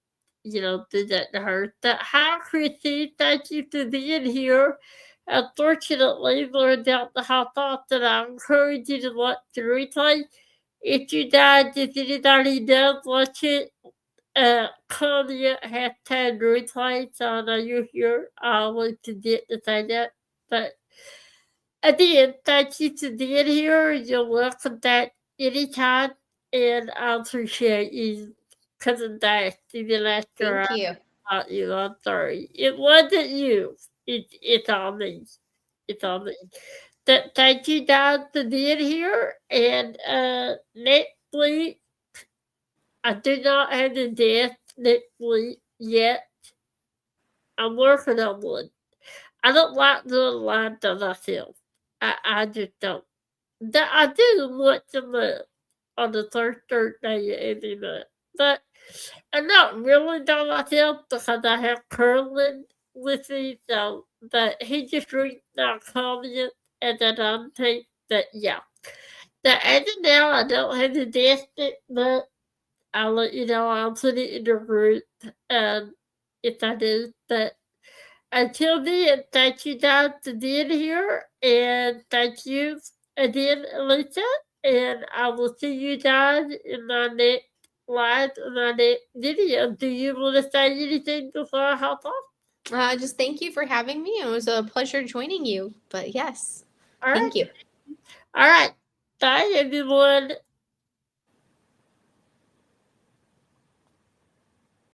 do that to her. But hi, Chrissy. Thank you for being here. Unfortunately, Laura about to hop off, and I encourage you to watch the replay. If you died, if anybody does watch it, comment hashtag replay, so I know you're here. I always forget to say that. But again, thank you for being here. You're welcome back anytime, and I appreciate you coming back even after Thank you. about you. I'm sorry. It wasn't you. It's all me. It's all me. Thank you guys for being here. And next week, I do not have the death next week yet. I'm working on one. I don't like doing live by myself. I just don't. I do once a month. on the Thursday eating it. But I'm not really done myself because I have Curlin with me, so but he just reads our comments and then I'll take that. Yeah. The end of now, I don't have the destinate, but I'll let you know. I'll put it in the group, if I do. But until then, thank you guys for being here, and thank you again, Elisa. And I will see you guys in my next live, in my next video. Do you want to say anything before I hop off? Just thank you for having me. It was a pleasure joining you. But yes, All right. thank you. All right. Bye, everyone.